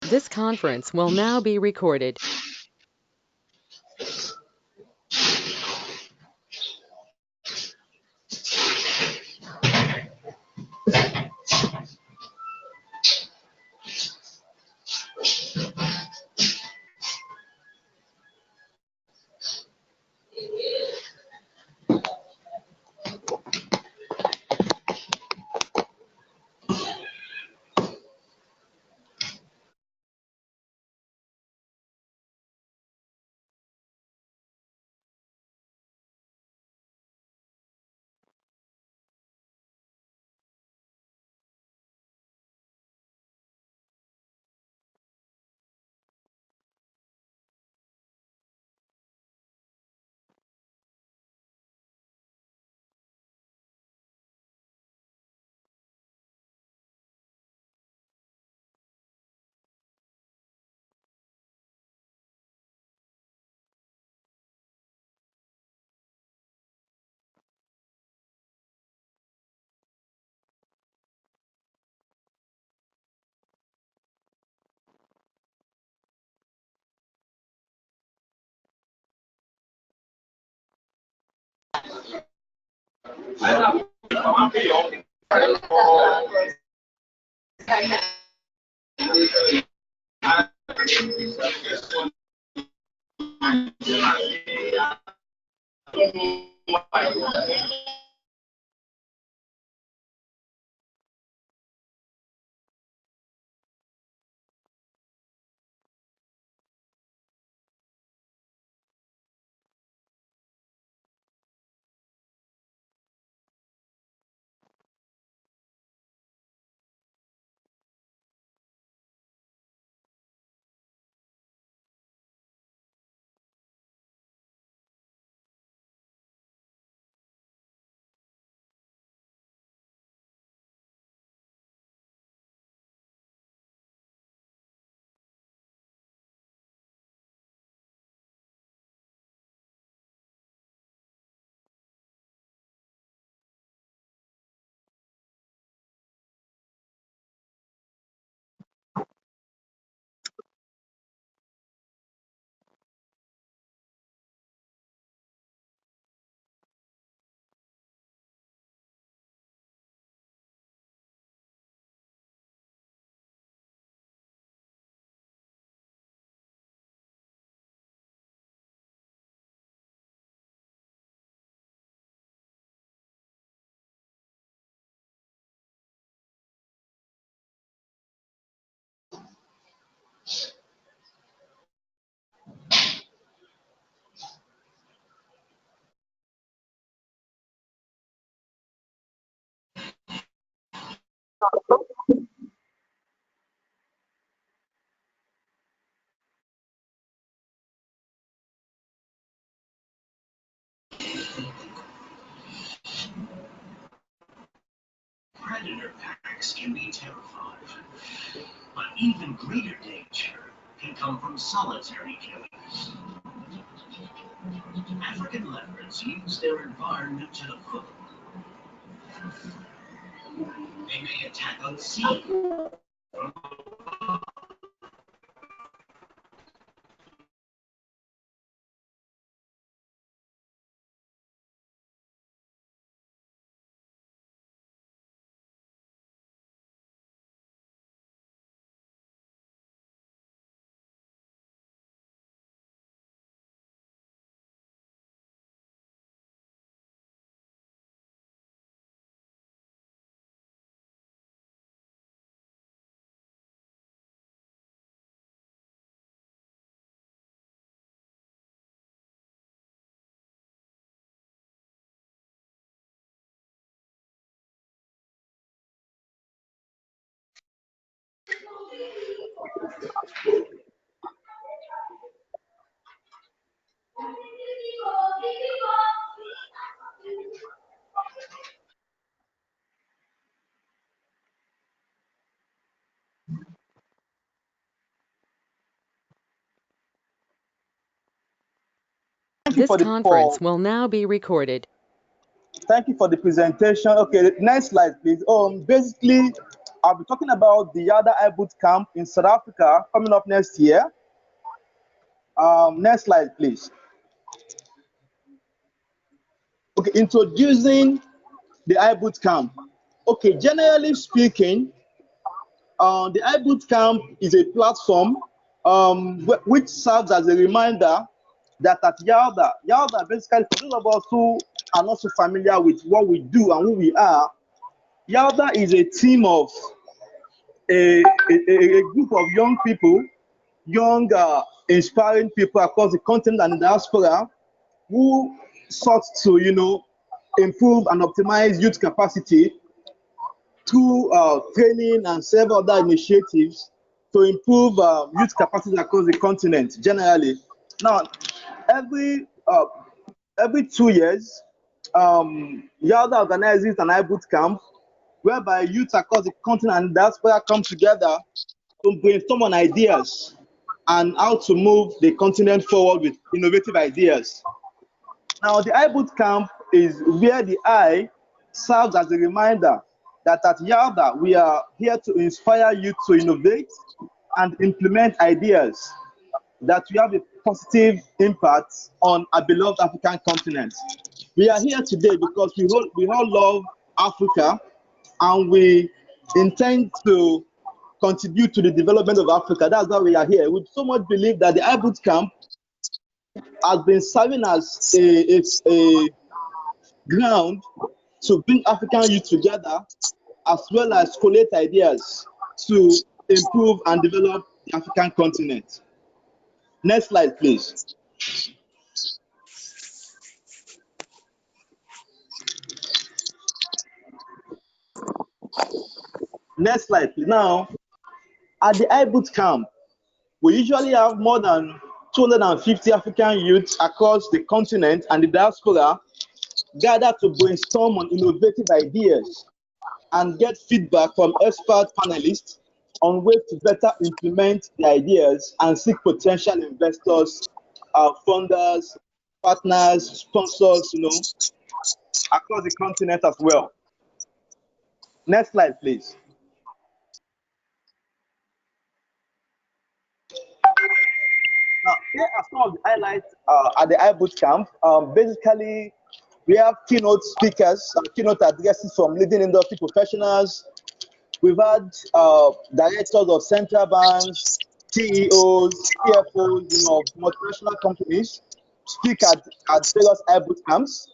This conference will now be recorded. Predator packs can be terrifying, but even greater danger can come from solitary killers. African leopards use their environment to the full. They may attack unseen. This conference will now be recorded. Thank you for the presentation. Okay, next slide, please. Basically, I'll be talking about the YALDA iBoot Camp in South Africa coming up next year. Next slide, please. Okay, introducing the iBoot Camp. Okay, generally speaking, the iBoot Camp is a platform which serves as a reminder that at YALDA basically, for those of us who are not so familiar with what we do and who we are, YALDA is a team of a group of young people, young inspiring people across the continent and the diaspora who sought to, improve and optimize youth capacity through training and several other initiatives to improve youth capacity across the continent generally. Now, every 2 years, YALDA organizes an iBoot camp whereby youth across the continent and diaspora come together to brainstorm on ideas and how to move the continent forward with innovative ideas. Now, the iBoot camp is where the I serves as a reminder that at YALDA, we are here to inspire youth to innovate and implement ideas that will have a positive impact on our beloved African continent. We are here today because we all love Africa and we intend to contribute to the development of Africa. That's why we are here. We so much believe that the iBoot camp has been serving as a ground to bring African youth together, as well as collate ideas to improve and develop the African continent. Next slide, please. Next slide, please. Now, at the iBoot camp, we usually have more than 250 African youths across the continent and the diaspora gather to brainstorm on innovative ideas and get feedback from expert panelists on ways to better implement the ideas and seek potential investors, funders, partners, sponsors, across the continent as well. Next slide, please. Now, here are some of the highlights at the iBoot camp. Basically, we have keynote speakers, keynote addresses from leading industry professionals. We've had directors of central banks, CEOs, CFOs, of multinational companies speak at various iBoot camps.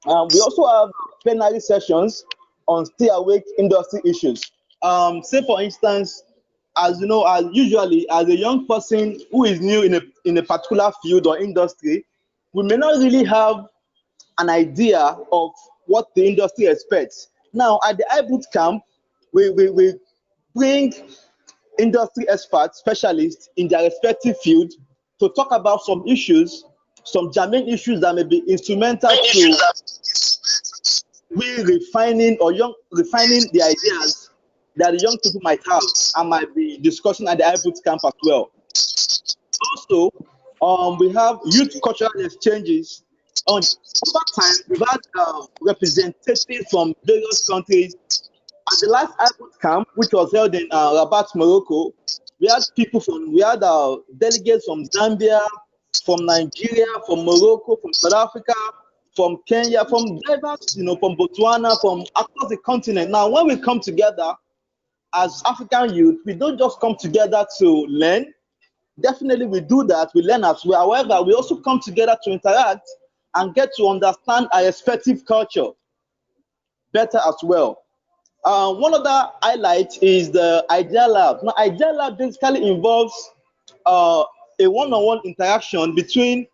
We also have plenary sessions on stay awake industry issues. Say for instance, as you know, as usually as a young person who is new in a particular field or industry, we may not really have an idea of what the industry expects. Now, at the iBoot camp, we bring industry experts, specialists in their respective field to talk about some issues, some germane issues that may be instrumental to refining the ideas that the young people might have and might be discussing at the iBoot camp as well. Also, we have youth cultural exchanges. Over time, we've had representatives from various countries. At the last iBoot camp, which was held in Rabat, Morocco, we had delegates from Zambia, from Nigeria, from Morocco, from South Africa, from Kenya, from diverse, from Botswana, from across the continent. Now, when we come together as African youth, we don't just come together to learn. Definitely we do that, we learn as well. However, we also come together to interact and get to understand our respective culture better as well. One other highlight is the Idea Lab. Now, Idea Lab basically involves a one-on-one interaction between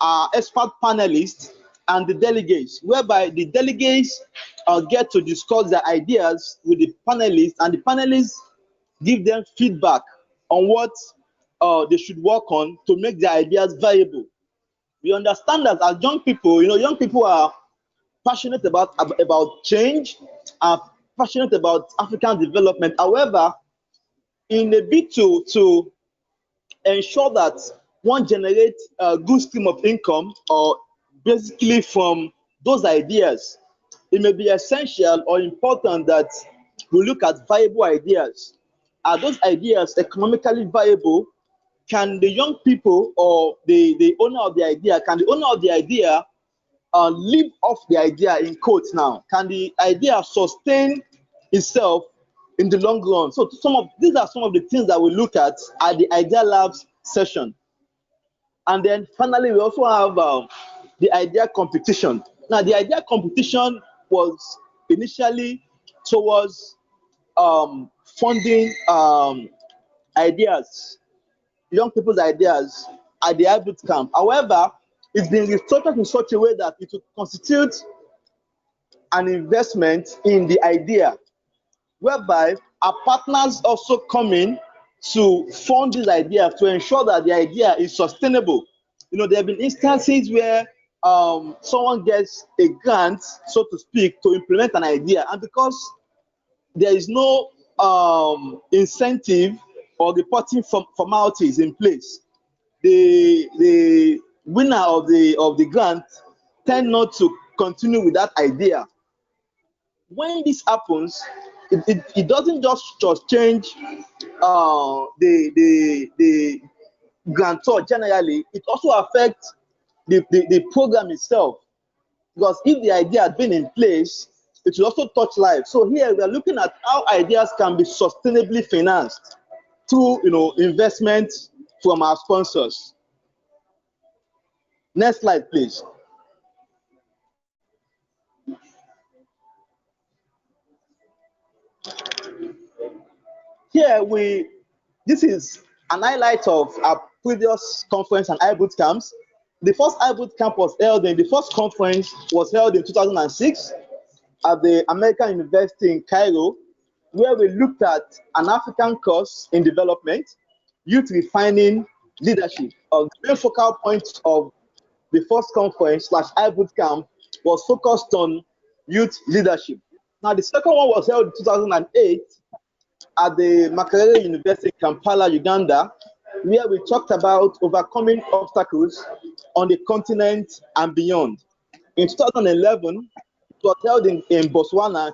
our expert panelists and the delegates, whereby the delegates get to discuss their ideas with the panelists, and the panelists give them feedback on what they should work on to make their ideas viable. We understand that as young people, young people are passionate about change, are passionate about African development. However, in a bid to ensure that one generates a good stream of income, or basically from those ideas, it may be essential or important that we look at viable ideas. Are those ideas economically viable? Can the young people or the owner of the idea, can the owner of the idea live off the idea in quotes now? Can the idea sustain itself in the long run? So these are some of the things that we look at the Idea Labs session. And then finally, we also have the idea competition. Now, the idea competition was initially towards funding ideas, young people's ideas at the hybrid camp. However, it's been restructured in such a way that it will constitute an investment in the idea, whereby our partners also come in to fund this idea to ensure that the idea is sustainable. You know, there have been instances where someone gets a grant, so to speak, to implement an idea, and because there is no incentive or reporting formalities in place, the winner of the grant tend not to continue with that idea. When this happens, it doesn't just change the grantor generally, it also affects the program itself. Because if the idea had been in place, it will also touch life. So here we are looking at how ideas can be sustainably financed through, you know, investment from our sponsors. Next slide, please. Here this is an highlight of our previous conference and iBoot camps. The first iBoot camp was held in, the first conference was held in 2006 at the American University in Cairo, where we looked at an African course in development, youth refining leadership. The main focal point of the first conference / iBoot camp was focused on youth leadership. Now, the second one was held in 2008 at the Makerere University in Kampala, Uganda, where we talked about overcoming obstacles on the continent and beyond. In 2011, it was held in Botswana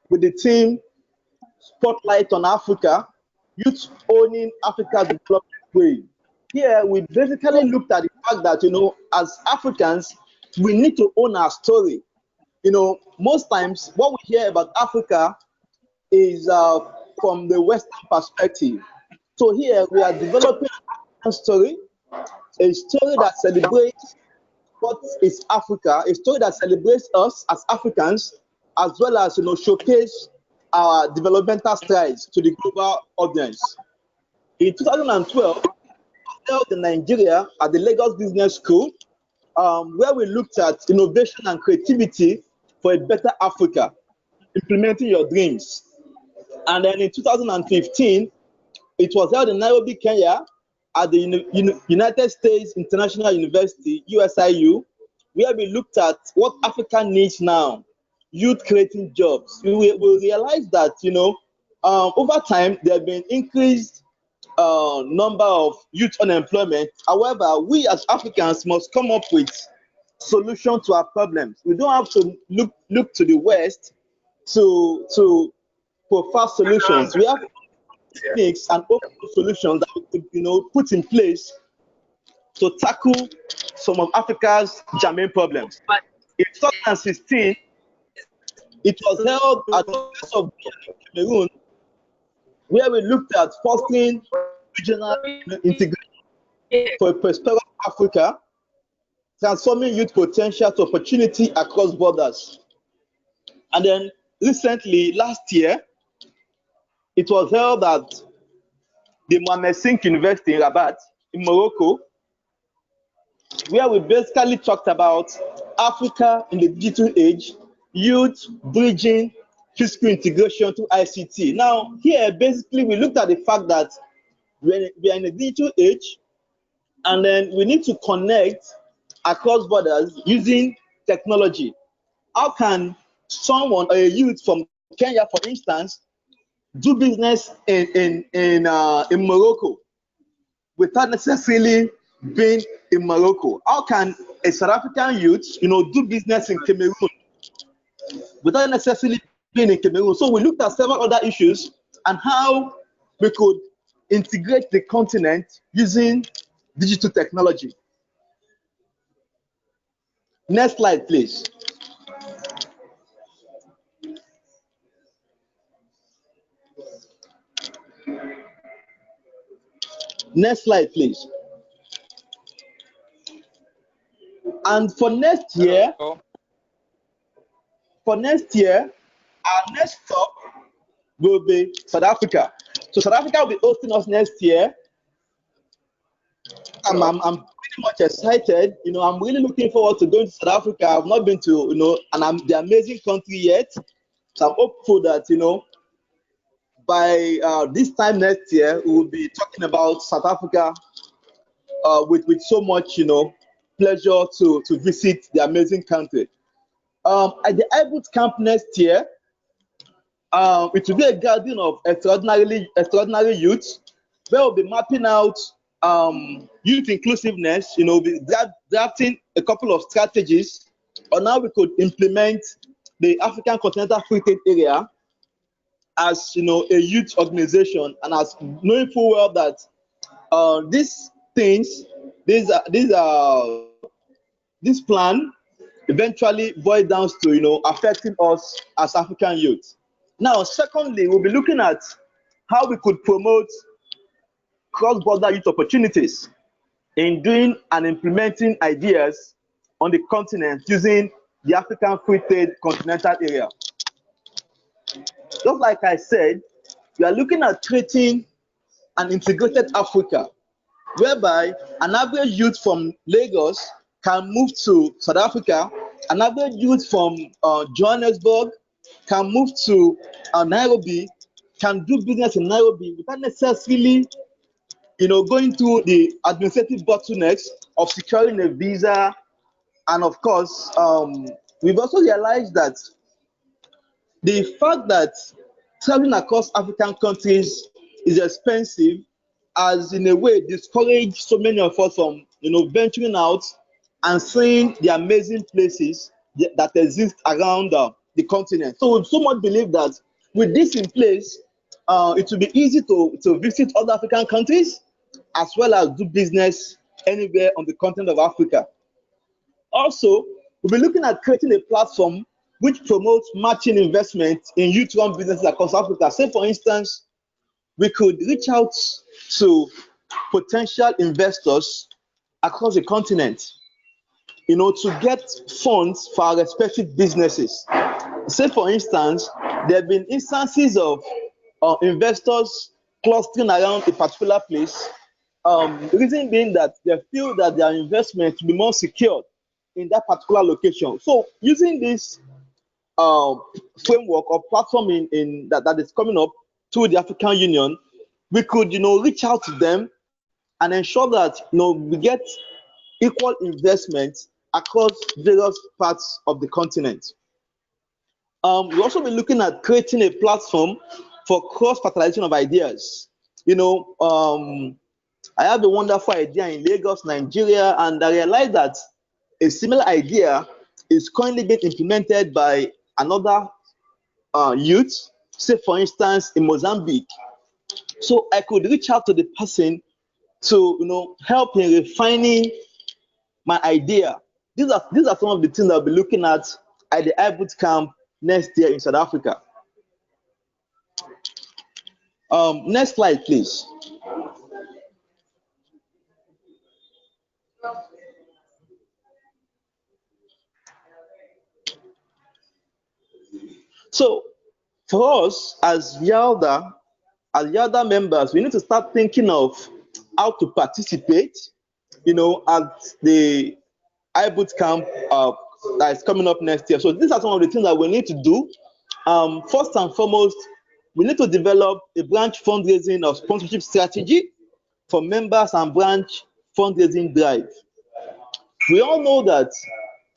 with the theme Spotlight on Africa, Youth Owning Africa's Development Way. Here, we basically looked at the fact that, you know, as Africans, we need to own our story. You know, most times what we hear about Africa is from the Western perspective. So here we are developing a story that celebrates what is Africa, a story that celebrates us as Africans, as well as, you know, showcase our developmental strides to the global audience. In 2012, held in Nigeria at the Lagos Business School, where we looked at innovation and creativity for a better Africa, implementing your dreams. And then in 2015, it was held in Nairobi, Kenya, at the United States International University, USIU, where we looked at what Africa needs now, youth creating jobs. We realized that, you know, over time, there have been increased number of youth unemployment. However, we as Africans must come up with solutions to our problems. We don't have to look to the West for fast solutions. We have techniques and open solutions that we could, you know, put in place to tackle some of Africa's germane problems. In 2016, it was held at the University of Cameroon, where we looked at fostering regional integration for a prosperous Africa, transforming youth potential to opportunity across borders. And then recently, last year, it was held at the Mohammed Sink University in Rabat, in Morocco, where we basically talked about Africa in the digital age, youth bridging physical integration to ICT. Now, here, basically, we looked at the fact that we are in a digital age, and then we need to connect across borders using technology. How can someone or a youth from Kenya, for instance, do business in Morocco without necessarily being in Morocco? How can a South African youth, you know, do business in Cameroon without necessarily being in Cameroon. So we looked at several other issues and how we could integrate the continent using digital technology. Next slide, please. Next slide, please. And for next year, our next stop will be South Africa. So South Africa will be hosting us next year. I'm pretty much excited. I'm really looking forward to going to South Africa. I've not been to, the amazing country yet. So I'm hopeful that, by this time next year, we will be talking about South Africa with so much, pleasure to visit the amazing country. At the iBoot camp next year, it will be a gathering of extraordinary youth, where we'll be mapping out youth inclusiveness, be drafting a couple of strategies on how we could implement the African Continental Free Trade Area as a youth organization, and as knowing full well that these this plan eventually boils down to affecting us as African youth. Now, secondly, we'll be looking at how we could promote cross-border youth opportunities in doing and implementing ideas on the continent using the African Free Trade Continental Area. Just like I said, we are looking at creating an integrated Africa, whereby an average youth from Lagos can move to South Africa, an average youth from Johannesburg can move to Nairobi, can do business in Nairobi without necessarily going through the administrative bottlenecks of securing a visa. And of course, we've also realized that the fact that traveling across African countries is expensive has in a way discouraged so many of us from venturing out and seeing the amazing places that exist around the continent. So we so much believe that with this in place, it will be easy to visit other African countries as well as do business anywhere on the continent of Africa. Also, we'll be looking at creating a platform which promotes matching investment in youth-run businesses across Africa. Say, for instance, we could reach out to potential investors across the continent, to get funds for our respective businesses. Say, for instance, there have been instances of investors clustering around a particular place. The reason being that they feel that their investment will be more secured in that particular location. So, using this framework or platform that is coming up through the African Union, we could reach out to them and ensure that we get equal investment across various parts of the continent. We'll also be looking at creating a platform for cross-fertilization of ideas. I have a wonderful idea in Lagos, Nigeria, and I realized that a similar idea is currently being implemented by another youth, say for instance in Mozambique. So I could reach out to the person to help in refining my idea. These are some of the things I'll be looking at the iBoot camp next year in South Africa. Next slide, please. So for us as YALDA members, we need to start thinking of how to participate, at the iBoot camp that is coming up next year. So these are some of the things that we need to do. First and foremost, we need to develop a branch fundraising or sponsorship strategy for members and branch fundraising drive. We all know that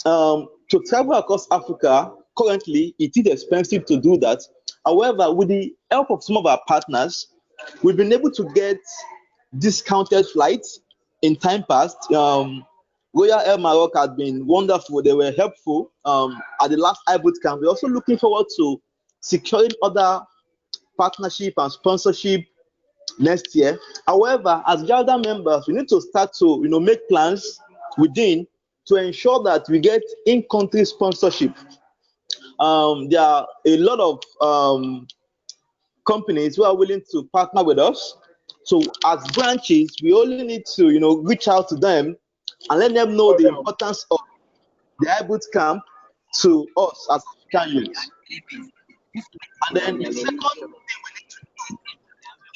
to travel across Africa, currently it is expensive to do that. However, with the help of some of our partners, we've been able to get discounted flights in time past. Royal Air Maroc had been wonderful. They were helpful at the last iBoot camp. We're also looking forward to securing other partnership and sponsorship next year. However, as YALDA members, we need to start to make plans within to ensure that we get in-country sponsorship. There are a lot of companies who are willing to partner with us. So as branches, we only need to reach out to them and let them know the importance of the iBoot camp to us as African youth. And then the second thing we need to do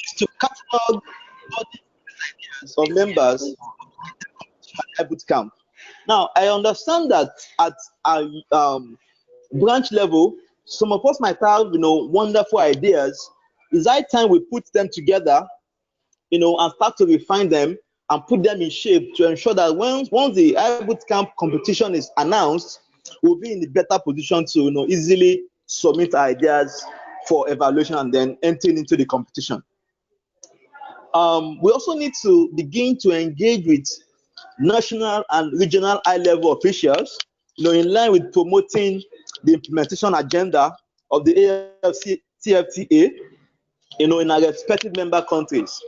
is to catalog all the ideas of members at iBoot camp. Now, I understand that at our branch level, some of us might have wonderful ideas. It's high time we put them together, and start to refine them and put them in shape to ensure that once the iBoot camp competition is announced, we'll be in a better position to easily submit ideas for evaluation and then entering into the competition. We also need to begin to engage with national and regional high-level officials, in line with promoting the implementation agenda of the AFCFTA, in our respective member countries.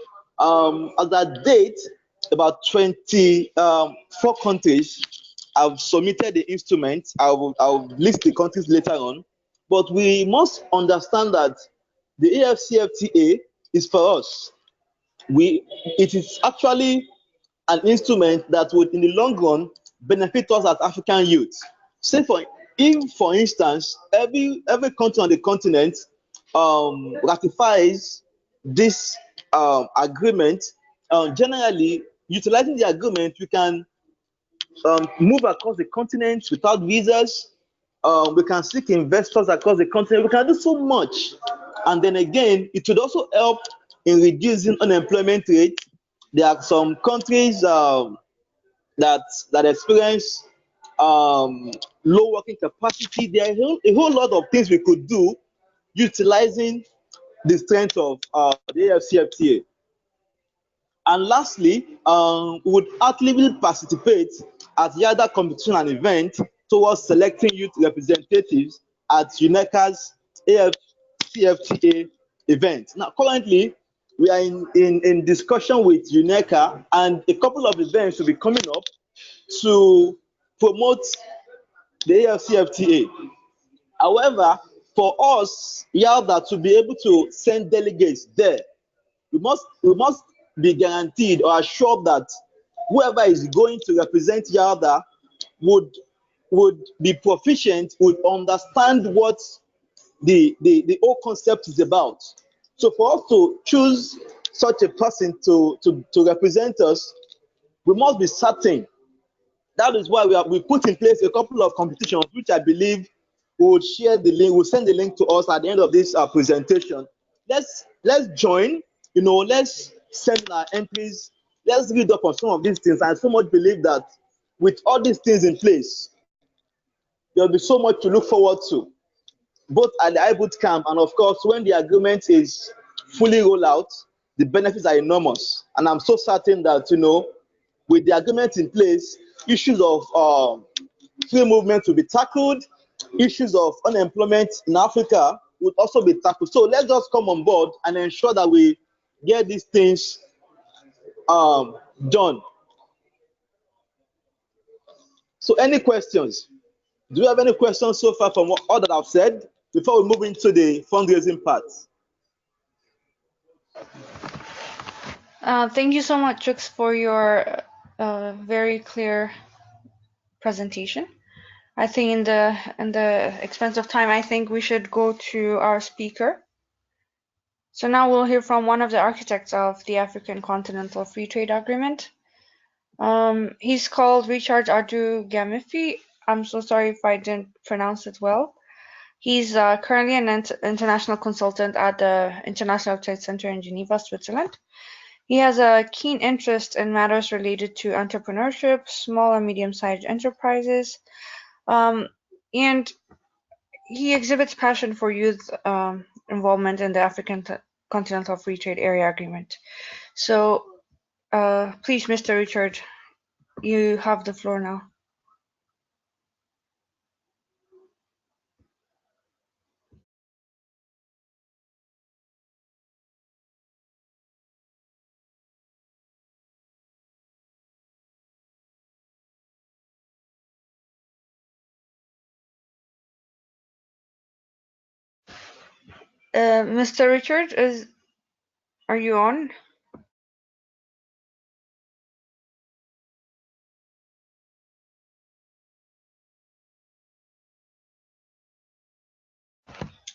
At that date, about 24 countries have submitted the instrument. I'll list the countries later on, but we must understand that the AFCFTA is for us. It is actually an instrument that would, in the long run, benefit us as African youth. Say for instance, every country on the continent ratifies this agreement. Generally, utilizing the agreement, we can move across the continent without visas. We can seek investors across the continent. We can do so much. And then again, it would also help in reducing unemployment rate. There are some countries that experience low working capacity. There are a whole lot of things we could do utilizing the strength of the AFCFTA. And lastly, we would actively participate at YALDA competition and event towards selecting youth representatives at UNECA's AFCFTA event. Now, currently, we are in discussion with UNECA, and a couple of events will be coming up to promote the AFCFTA. However, for us, YALDA, to be able to send delegates there, we must be guaranteed or assured that whoever is going to represent YALDA would be proficient, would understand what the whole concept is about. So for us to choose such a person to represent us, we must be certain. That is why we put in place a couple of competitions, which I believe we will share the link. We'll send the link to us at the end of this presentation. Let's join. Let's send our entries. Let's read up on some of these things. I so much believe that with all these things in place, there'll be so much to look forward to, both at the iBoot camp and, of course, when the agreement is fully rolled out. The benefits are enormous, and I'm so certain that with the agreement in place, issues of free movement will be tackled. Issues of unemployment in Africa would also be tackled. So let's just come on board and ensure that we get these things done. So any questions? Do you have any questions so far from all that I've said before we move into the fundraising part? Thank you so much, Trix, for your very clear presentation. I think in the expense of time, I think we should go to our speaker. So now we'll hear from one of the architects of the African Continental Free Trade Agreement. He's called Richard Adu Gamifi. I'm so sorry if I didn't pronounce it well. He's currently an international consultant at the International Trade Center in Geneva, Switzerland. He has a keen interest in matters related to entrepreneurship, small and medium-sized enterprises, and he exhibits passion for youth involvement in the African Continental Free Trade Area Agreement. So please, Mr. Richard, you have the floor now. Mr. Richard, are you on?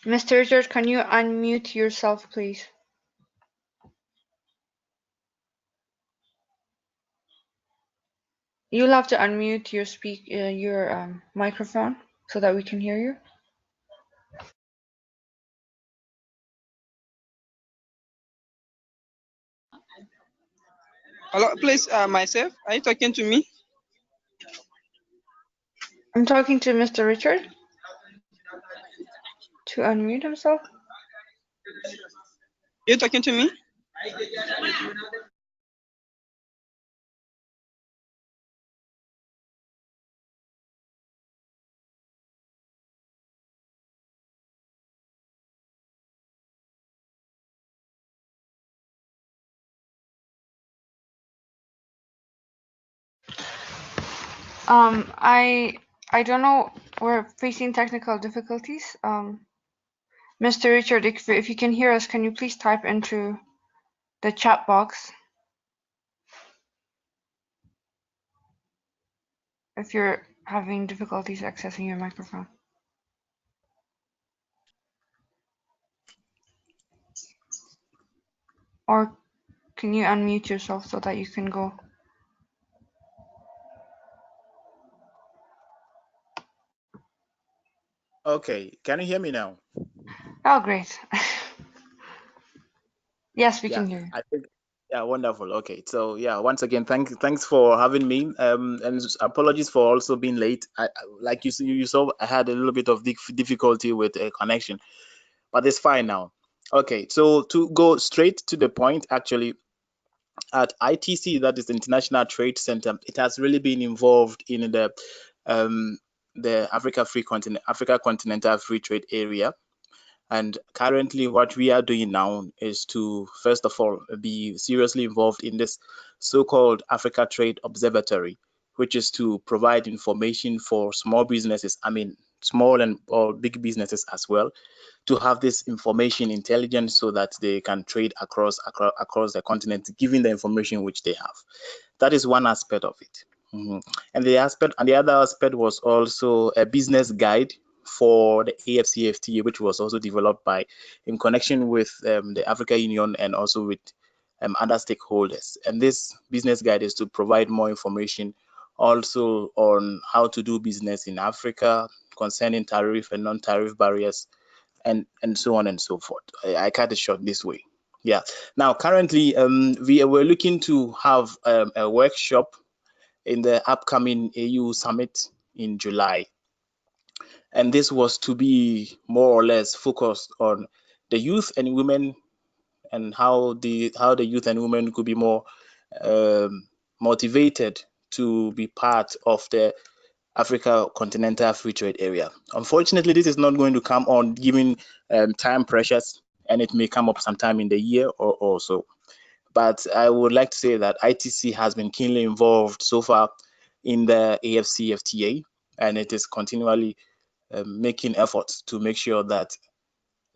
Mr. Richard, can you unmute yourself, please? You'll have to unmute your microphone so that we can hear you. Hello, please, myself. Are you talking to me? I'm talking to Mr. Richard to unmute himself. You're talking to me? I don't know. We're facing technical difficulties. Mr. Richard, if you can hear us, can you please type into the chat box if you're having difficulties accessing your microphone? Or can you unmute yourself so that you can go? Okay, can you hear me now? Oh, great. Yes, we Yeah, can hear you. I think yeah, wonderful. Okay, so yeah, once again, thanks for having me. And apologies for also being late. Like you saw, I had a little bit of difficulty with a connection, but it's fine now. Okay, so to go straight to the point, actually, at ITC, that is the International Trade Center, it has really been involved in the Africa Continental Free Trade Area. And currently, what we are doing now is to, first of all, be seriously involved in this so-called Africa Trade Observatory, which is to provide information for small businesses, I mean, small and or big businesses as well, to have this information intelligence so that they can trade across the continent, given the information which they have. That is one aspect of it. And the other aspect was also a business guide for the AFCFTA, which was also developed in connection with the Africa Union and also with other stakeholders. And this business guide is to provide more information also on how to do business in Africa concerning tariff and non-tariff barriers and so on and so forth. I cut it short this way. Yeah. Now, currently, we were looking to have a workshop in the upcoming AU summit in July. And this was to be more or less focused on the youth and women and how the youth and women could be more motivated to be part of the Africa Continental Free Trade Area. Unfortunately, this is not going to come on given time pressures, and it may come up sometime in the year or so. But I would like to say that ITC has been keenly involved so far in the AFCFTA, and it is continually making efforts to make sure that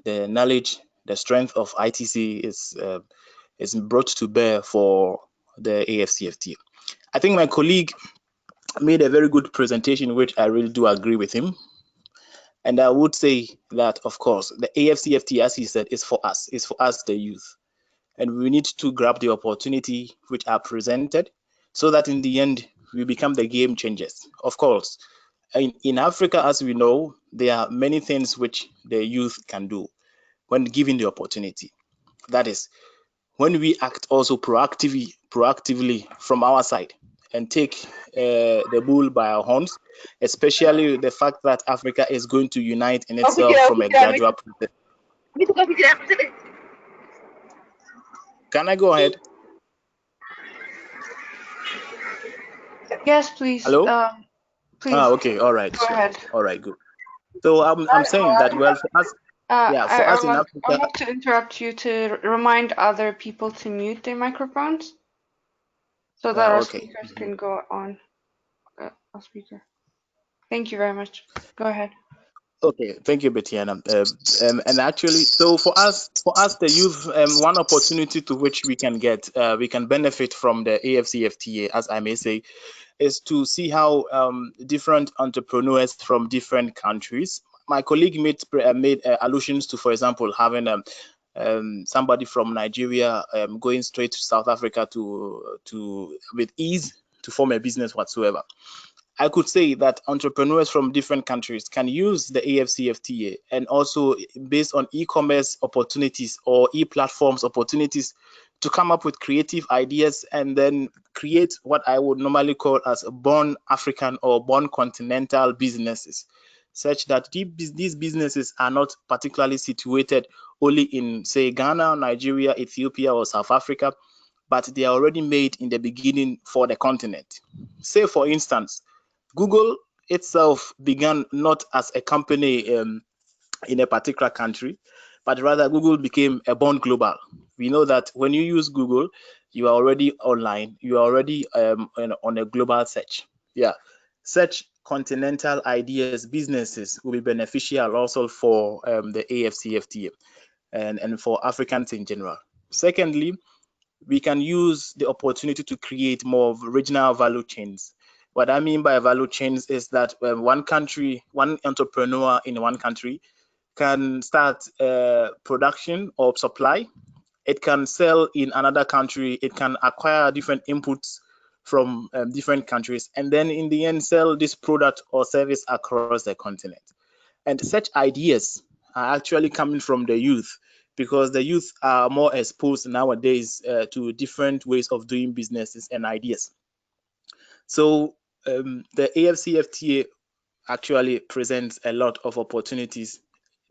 the knowledge, the strength of ITC is brought to bear for the AFCFTA. I think my colleague made a very good presentation, which I really do agree with him. And I would say that, of course, the AFCFTA, as he said, is for us, the youth. And we need to grab the opportunity which are presented so that in the end, we become the game changers. Of course, in Africa, as we know, there are many things which the youth can do when given the opportunity. That is, when we act also proactively from our side and take the bull by our horns, especially the fact that Africa is going to unite in itself from a gradual process. Can I go ahead? Yes, please. Hello? Please Okay, all right, go sure. ahead. All right, good. So I'm saying that, well, for us, yeah, for us in I Africa, want to interrupt you to remind other people to mute their microphones so that our okay. speakers can go on a speaker. Thank you very much. Go ahead. Okay, thank you, Betiana. And actually, so for us, the youth, one opportunity to which we can get, we can benefit from the AFCFTA, as I may say, is to see how different entrepreneurs from different countries. My colleague made allusions to, for example, having somebody from Nigeria going straight to South Africa to with ease to form a business whatsoever. I could say that entrepreneurs from different countries can use the AFCFTA and also based on e-commerce opportunities or e-platforms opportunities to come up with creative ideas and then create what I would normally call as born African or born continental businesses, such that these businesses are not particularly situated only in, say, Ghana, Nigeria, Ethiopia, or South Africa, but they are already made in the beginning for the continent. Say, for instance, Google itself began not as a company in a particular country, but rather Google became a born global. We know that when you use Google, you are already online, you are already on a global search. Yeah, such continental ideas, businesses will be beneficial also for the AFCFTA and for Africans in general. Secondly, we can use the opportunity to create more of regional value chains. What I mean by value chains is that one entrepreneur in one country can start production or supply. It can sell in another country. It can acquire different inputs from different countries, and then in the end sell this product or service across the continent. And such ideas are actually coming from the youth because the youth are more exposed nowadays to different ways of doing businesses and ideas. So the AFCFTA actually presents a lot of opportunities,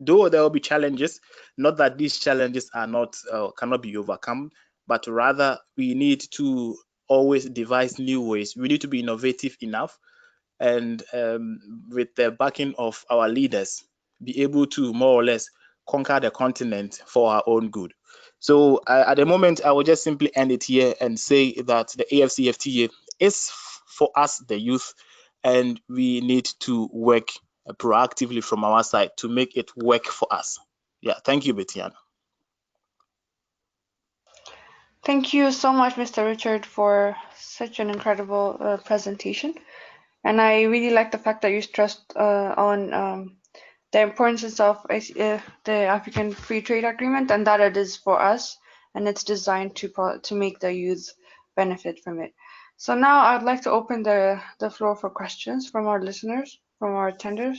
though there will be challenges. Not that these challenges are not cannot be overcome, but rather we need to always devise new ways. We need to be innovative enough and with the backing of our leaders, be able to more or less conquer the continent for our own good. So at the moment, I will just simply end it here and say that the AFCFTA is for us, the youth, and we need to work proactively from our side to make it work for us. Yeah, thank you, Betiana. Thank you so much, Mr. Richard, for such an incredible presentation. And I really like the fact that you stressed on the importance of the African Free Trade Agreement and that it is for us and it's designed to make the youth benefit from it. So now I'd like to open the floor for questions from our listeners, from our attenders.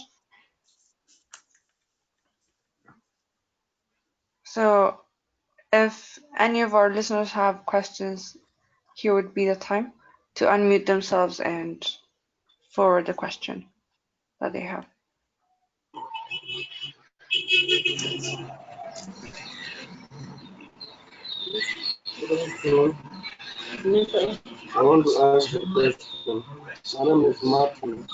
So if any of our listeners have questions, here would be the time to unmute themselves and forward the question that they have. I want to ask a question. My name is Martin.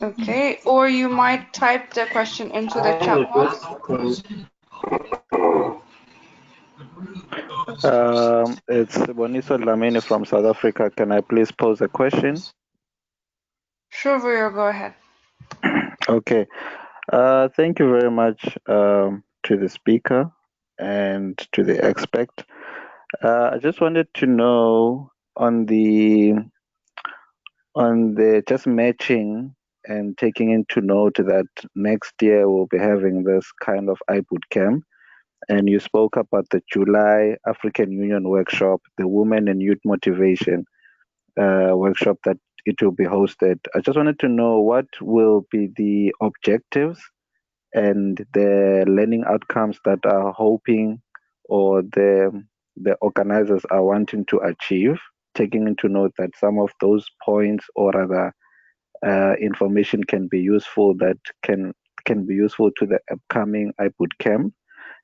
Okay, or you might type the question into the chat box. It's Boniso Lamini from South Africa. Can I please pose a question? Sure, Vero, go ahead. Okay. Thank you very much to the speaker and to the expert. I just wanted to know on the just matching and taking into note that next year we'll be having this kind of iBoot camp. And you spoke about the July African Union workshop, the Women and Youth Motivation workshop that it will be hosted. I just wanted to know what will be the objectives and the learning outcomes that are hoping or the organizers are wanting to achieve, taking into note that some of those points or other information can be useful that can be useful to the upcoming iBoot camp.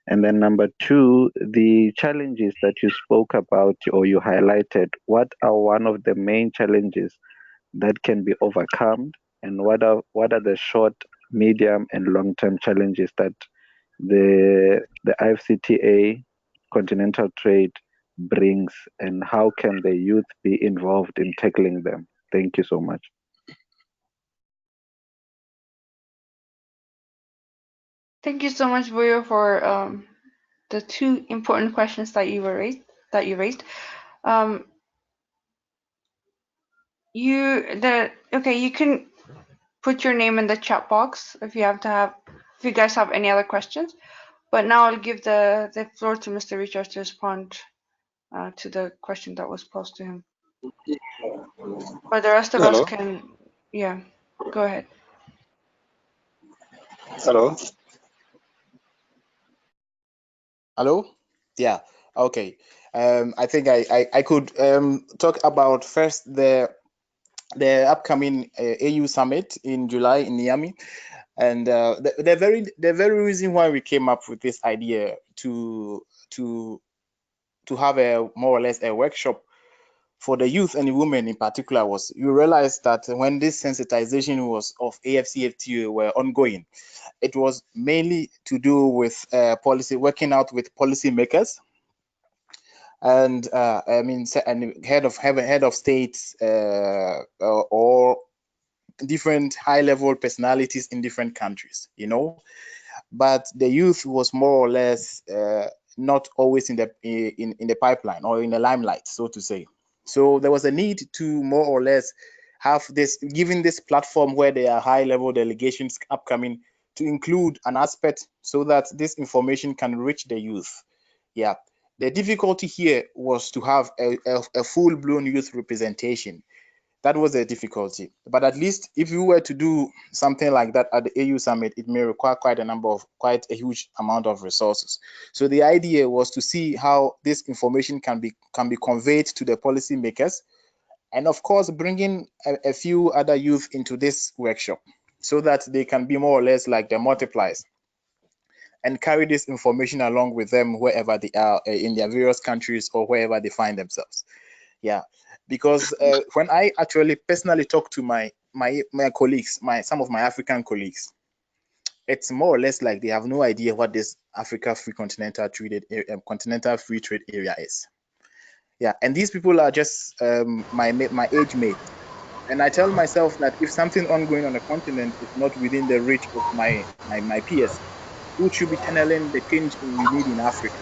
And then number two, the challenges that you spoke about or you highlighted, what are one of the main challenges that can be overcome, and what are the short, medium, and long-term challenges that the IFCTA Continental Trade brings, and how can the youth be involved in tackling them? Thank you so much. Thank you so much, Boyo, for the two important questions that you raised. You can put your name in the chat box if you guys have any other questions. But now I'll give the floor to Mr. Richard to respond to the question that was posed to him. But the rest of us Hello. can, yeah, go ahead. Hello. Hello? Yeah. Okay. I think I could talk about first the upcoming AU summit in July in Niamey, and the very reason why we came up with this idea to have a more or less a workshop for the youth and the women in particular was you realized that when this sensitization was of AFCFTA were ongoing, it was mainly to do with policy, working out with policymakers and and head of states or different high-level personalities in different countries, but the youth was more or less not always in the pipeline or in the limelight, so to say. So there was a need to more or less have this, given this platform where there are high-level delegations upcoming, to include an aspect so that this information can reach the youth. Yeah, the difficulty here was to have a full-blown youth representation. That was a difficulty. But at least if you were to do something like that at the AU summit, it may require quite a huge amount of resources. So the idea was to see how this information can be conveyed to the policymakers, and of course bringing a few other youth into this workshop so that they can be more or less like the multipliers and carry this information along with them wherever they are in their various countries or wherever they find themselves. Yeah, because when I actually personally talk to my colleagues, some of my African colleagues, it's more or less like they have no idea what this Africa Free Continental Free Trade Area is. Yeah, and these people are just my age mates. And I tell myself that if something ongoing on the continent is not within the reach of my peers, who should be channeling the change we need in Africa,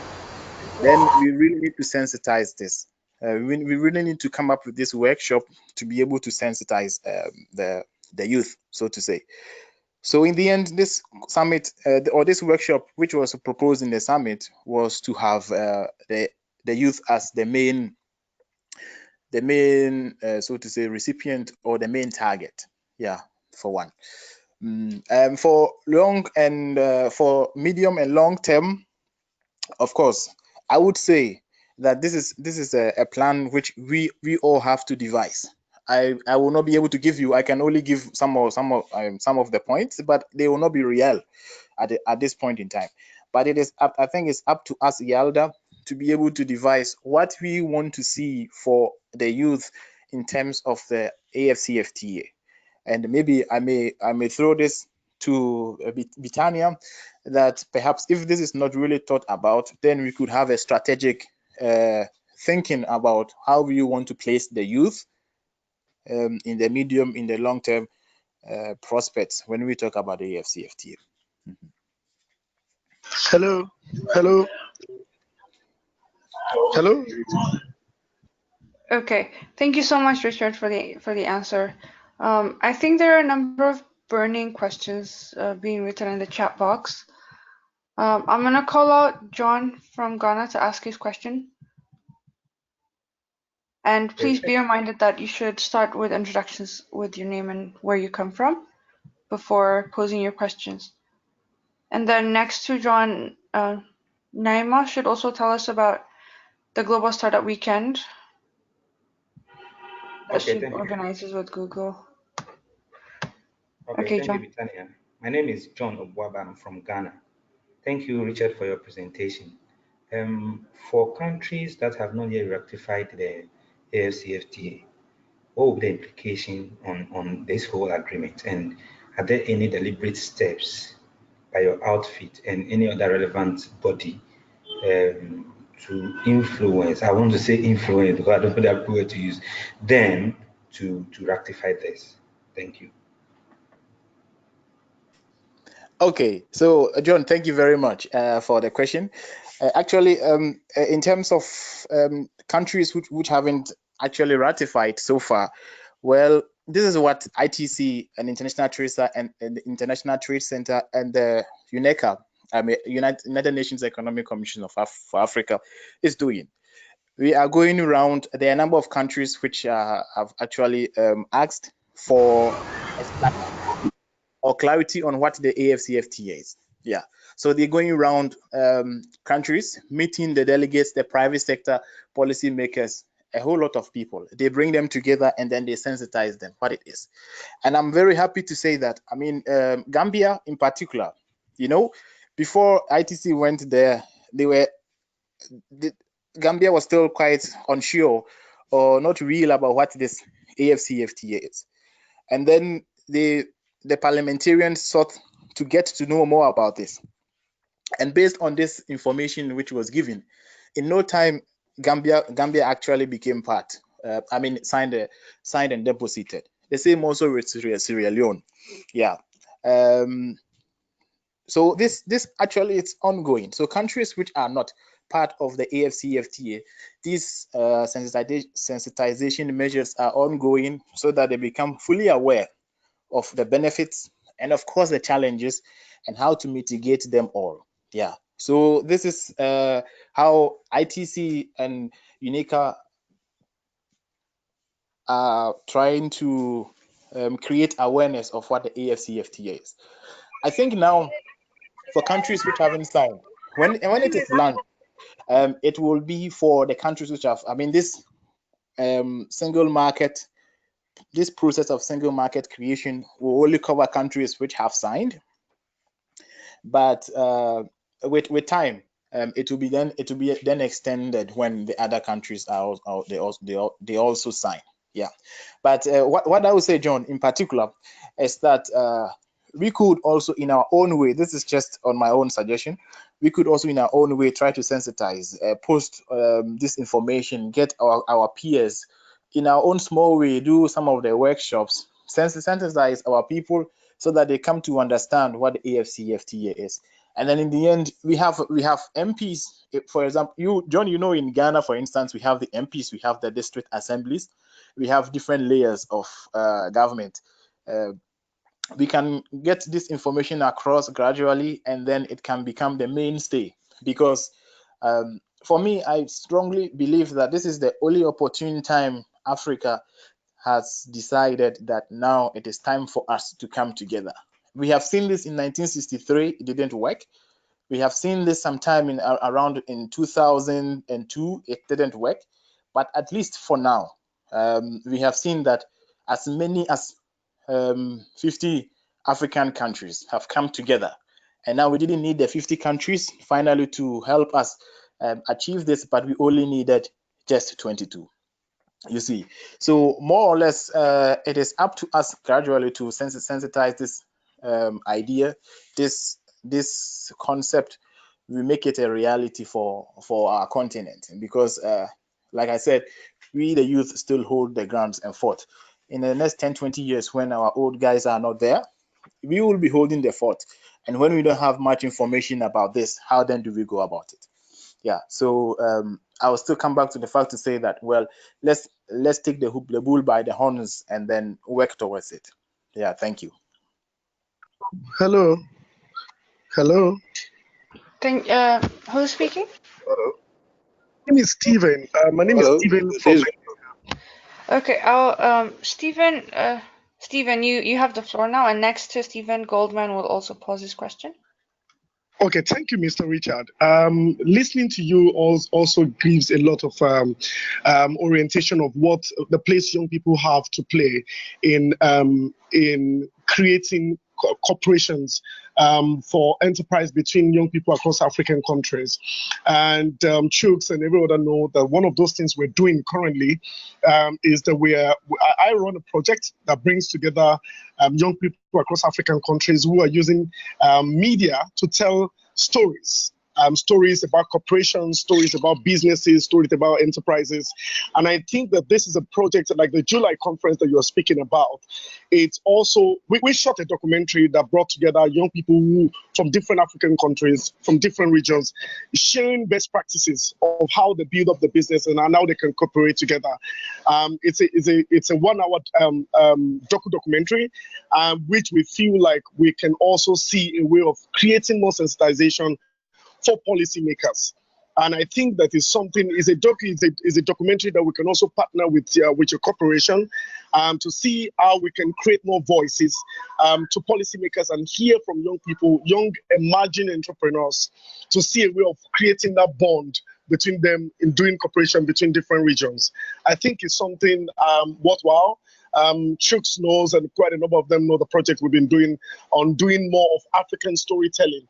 then we really need to sensitize this. We really need to come up with this workshop to be able to sensitize the youth, so to say. So in the end, this summit or this workshop, which was proposed in the summit, was to have the youth as the main so to say recipient or the main target. Yeah, for one. For long and for medium and long term, of course, I would say that this is a plan which we all have to devise. I will not be able to give you. I can only give some of the points, but they will not be real at this point in time. But it is up, I think it's up to us, YALDA, to be able to devise what we want to see for the youth in terms of the AFCFTA. And maybe I may throw this to Britannia, that perhaps if this is not really thought about, then we could have a strategic thinking about how we want to place the youth in the medium, in the long term prospects when we talk about the AFCFTA. Hello. Okay, thank you so much, Richard, for the answer. I think there are a number of burning questions being written in the chat box. I'm gonna call out John from Ghana to ask his question. And please be reminded that you should start with introductions with your name and where you come from before posing your questions. And then next to John, Naima should also tell us about the Global Startup Weekend that she organizes with Google. Okay, thank John. you, Britannia. My name is John Obwaba. I'm from Ghana. Thank you, Richard, for your presentation. For countries that have not yet ratified the AFCFTA, what will be the implication on this whole agreement? And are there any deliberate steps by your outfit and any other relevant body influence, I want to say influence because I don't know that word to use, them to rectify this? Thank you. Okay, so John, thank you very much for the question. Actually, in terms of countries which haven't actually ratified so far, well, this is what ITC and International Trade and the International Trade Center and the UNECA, United Nations Economic Commission for Africa, is doing. We are going around. There are a number of countries which have actually asked for or clarity on what the AFCFTA is. Yeah, so they're going around countries, meeting the delegates, the private sector, policymakers, a whole lot of people. They bring them together and then they sensitize them what it is. And I'm very happy to say that, I mean, Gambia in particular, you know, before ITC went there, Gambia was still quite unsure or not real about what this AFCFTA is. And then the parliamentarians sought to get to know more about this. And based on this information which was given, in no time, Gambia actually became part. Signed and deposited. The same also with Sierra Leone. Yeah. So this actually it's ongoing. So countries which are not part of the AFCFTA, these sensitization measures are ongoing so that they become fully aware of the benefits and of course the challenges and how to mitigate them all. Yeah, so this is how ITC and UNECA are trying to create awareness of what the AFCFTA is. I think now for countries which haven't signed, when it is launched, it will be for the countries which have, this single market, this process of single market creation will only cover countries which have signed. But with time, it will be then extended when the other countries they also sign. Yeah, but what I would say, John, in particular, is that we could also, in our own way, this is just on my own suggestion, we could also in our own way try to sensitize, post this information, get our peers in our own small way, do some of the workshops, sensitize our people so that they come to understand what the AFCFTA is. And then in the end, we have MPs. For example, John, in Ghana, for instance, we have the MPs, we have the district assemblies, we have different layers of government. We can get this information across gradually, and then it can become the mainstay. Because for me, I strongly believe that this is the only opportune time Africa has decided that now it is time for us to come together. We have seen this in 1963, it didn't work. We have seen this sometime around in 2002, it didn't work. But at least for now, we have seen that as many as 50 African countries have come together. And now we didn't need the 50 countries finally to help us achieve this, but we only needed just 22. You see, so more or less, it is up to us gradually to sensitize this idea, this concept. We make it a reality for our continent, because like I said, we the youth still hold the grounds and fort. In the next 10-20 years, when our old guys are not there, we will be holding the fort. And when we don't have much information about this, how then do we go about it? Yeah, so I will still come back to the fact to say that, well, let's take the bull by the horns and then work towards it. Yeah, thank you. Hello. Who's speaking? My name is Stephen. Okay, Stephen, you have the floor now, and next to Stephen, Goldman will also pose his question. Okay, thank you, Mr. Richard. Listening to you also gives a lot of orientation of what the place young people have to play in creating corporations for enterprise between young people across African countries. And Chooks and every other know that one of those things we're doing currently is that I run a project that brings together young people across African countries who are using media to tell stories stories about corporations, stories about businesses, stories about enterprises. And I think that this is a project like the July conference that you're speaking about. It's also, we shot a documentary that brought together young people from different African countries, from different regions, sharing best practices of how they build up the business and how they can cooperate together. It's a 1 hour documentary, which we feel like we can also see a way of creating more sensitization for policymakers. And I think that is something, is a documentary that we can also partner with your corporation to see how we can create more voices to policymakers and hear from young people, young emerging entrepreneurs, to see a way of creating that bond between them in doing cooperation between different regions. I think it's something worthwhile. Chooks knows, and quite a number of them know, the project we've been doing on doing more of African storytelling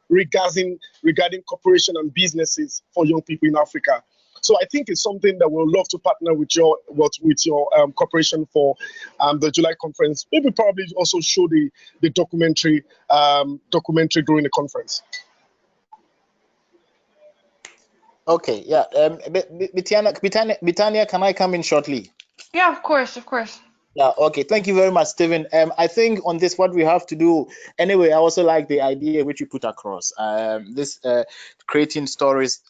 regarding cooperation and businesses for young people in Africa. So I think it's something that we'll love to partner with your corporation for the July conference. Maybe probably also show the documentary during the conference. Okay, yeah. Bitania, can I come in shortly? Yeah, of course, of course. Yeah, okay. Thank you very much, Stephen. I think on this, what we have to do, anyway, I also like the idea which you put across. This creating stories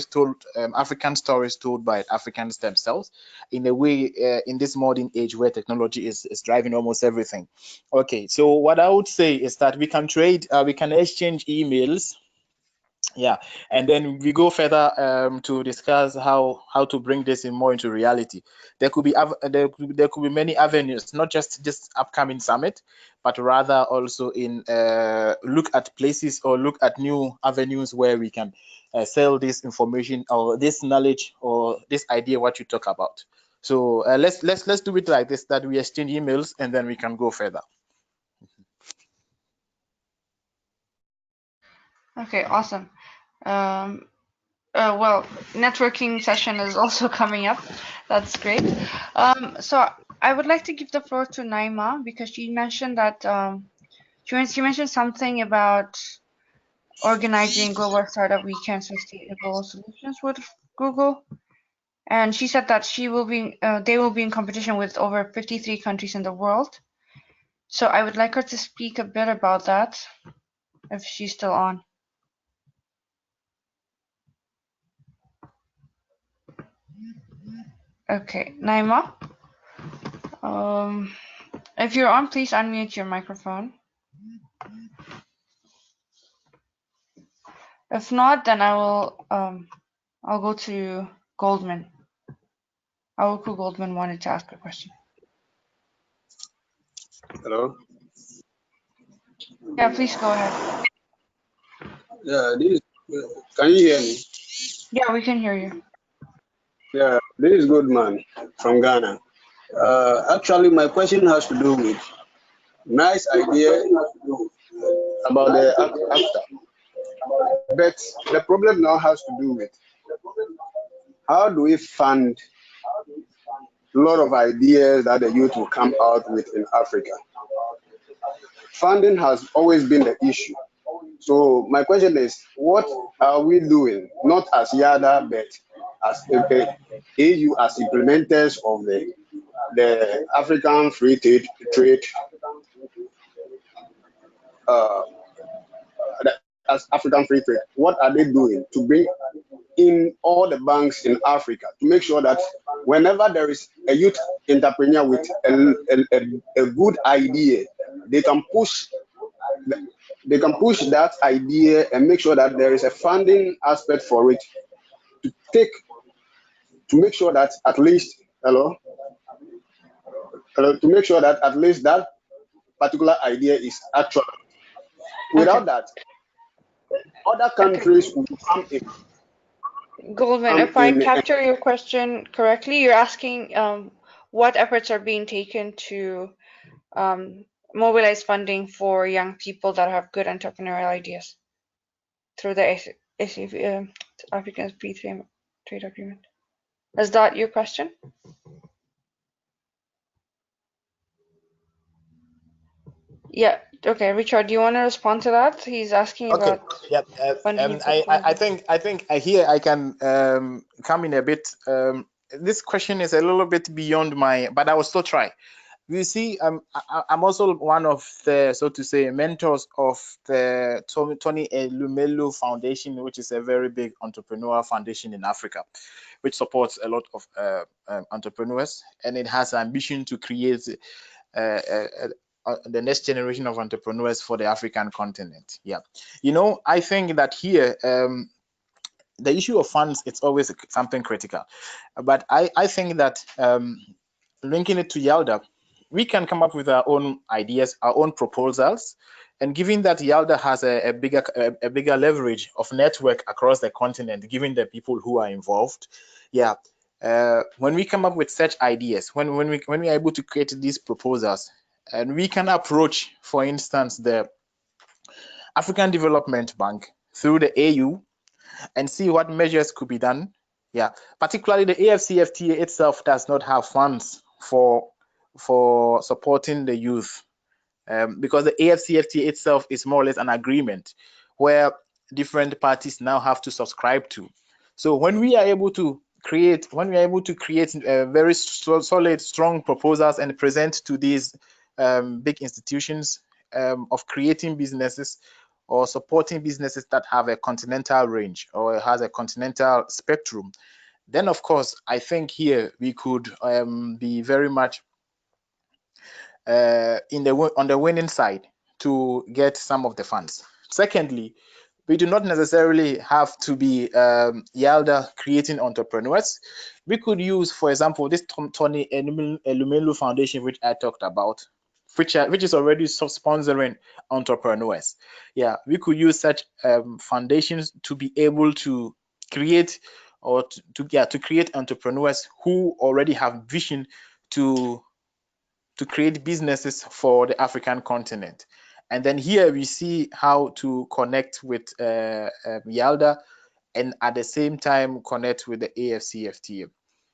told, African stories told by Africans themselves, in a way, in this modern age where technology is driving almost everything. Okay, so what I would say is that we can trade, we can exchange emails. Yeah, and then we go further to discuss how to bring this in more into reality. There could be there could be many avenues, not just this upcoming summit, but rather also in look at places or look at new avenues where we can sell this information or this knowledge or this idea what you talk about. So let's do it like this, that we exchange emails and then we can go further. Okay, awesome. Well, networking session is also coming up. That's great. So I would like to give the floor to Naima, because she mentioned that she mentioned something about organizing global startup weekend sustainable solutions with Google, and she said that they will be in competition with over 53 countries in the world. So I would like her to speak a bit about that, if she's still on. Okay, Naima. If you're on, please unmute your microphone. If not, then I'll go to Goldman. Awoku Goldman wanted to ask a question. Hello. Yeah, please go ahead. Yeah, can you hear me? Yeah, we can hear you. Yeah, this is Goodman from Ghana. Actually, my question has to do with nice idea about the after, but the problem now has to do with how do we fund a lot of ideas that the youth will come out with in Africa. Funding has always been the issue. So my question is, what are we doing, not as YALDA, but as AU, as implementers of the African free trade as African free trade? What are they doing to bring in all the banks in Africa to make sure that whenever there is a youth entrepreneur with a good idea, they can push that idea and make sure that there is a funding aspect for it to make sure that at least to make sure that at least that particular idea is actual. Without that, other countries will come in. Goldman, if I capture your question correctly, you're asking what efforts are being taken to mobilize funding for young people that have good entrepreneurial ideas through the African Free Trade Agreement. Is that your question? Yeah. Okay, Richard, do you want to respond to that? He's asking Okay. about Yeah. funding for I think here I can come in a bit. This question is a little bit beyond my, but I will still try. You see, I'm also one of the, so to say, mentors of the Tony Elumelu Foundation, which is a very big entrepreneurial foundation in Africa, which supports a lot of entrepreneurs, and it has ambition to create the next generation of entrepreneurs for the African continent. Yeah, you know, I think that here the issue of funds, it's always something critical, but I think that linking it to YALDA, we can come up with our own ideas, our own proposals, and given that YALDA has a bigger leverage of network across the continent, given the people who are involved, yeah. When we come up with such ideas, when we are able to create these proposals, and we can approach, for instance, the African Development Bank through the AU and see what measures could be done. Yeah, particularly the AFCFTA itself does not have funds for supporting the youth, because the AFCFTA itself is more or less an agreement where different parties now have to subscribe to. So when we are able to create very solid, strong proposals and present to these big institutions of creating businesses or supporting businesses that have a continental range or has a continental spectrum, then of course I think here we could be very much on the winning side to get some of the funds. Secondly, we do not necessarily have to be YALDA creating entrepreneurs. We could use, for example, this Tony Elumelu Foundation, which I talked about, which is already sponsoring entrepreneurs. Yeah, we could use such foundations to be able to create or to create entrepreneurs who already have vision to create businesses for the African continent. And then here we see how to connect with YALDA and at the same time connect with the AFCFTA.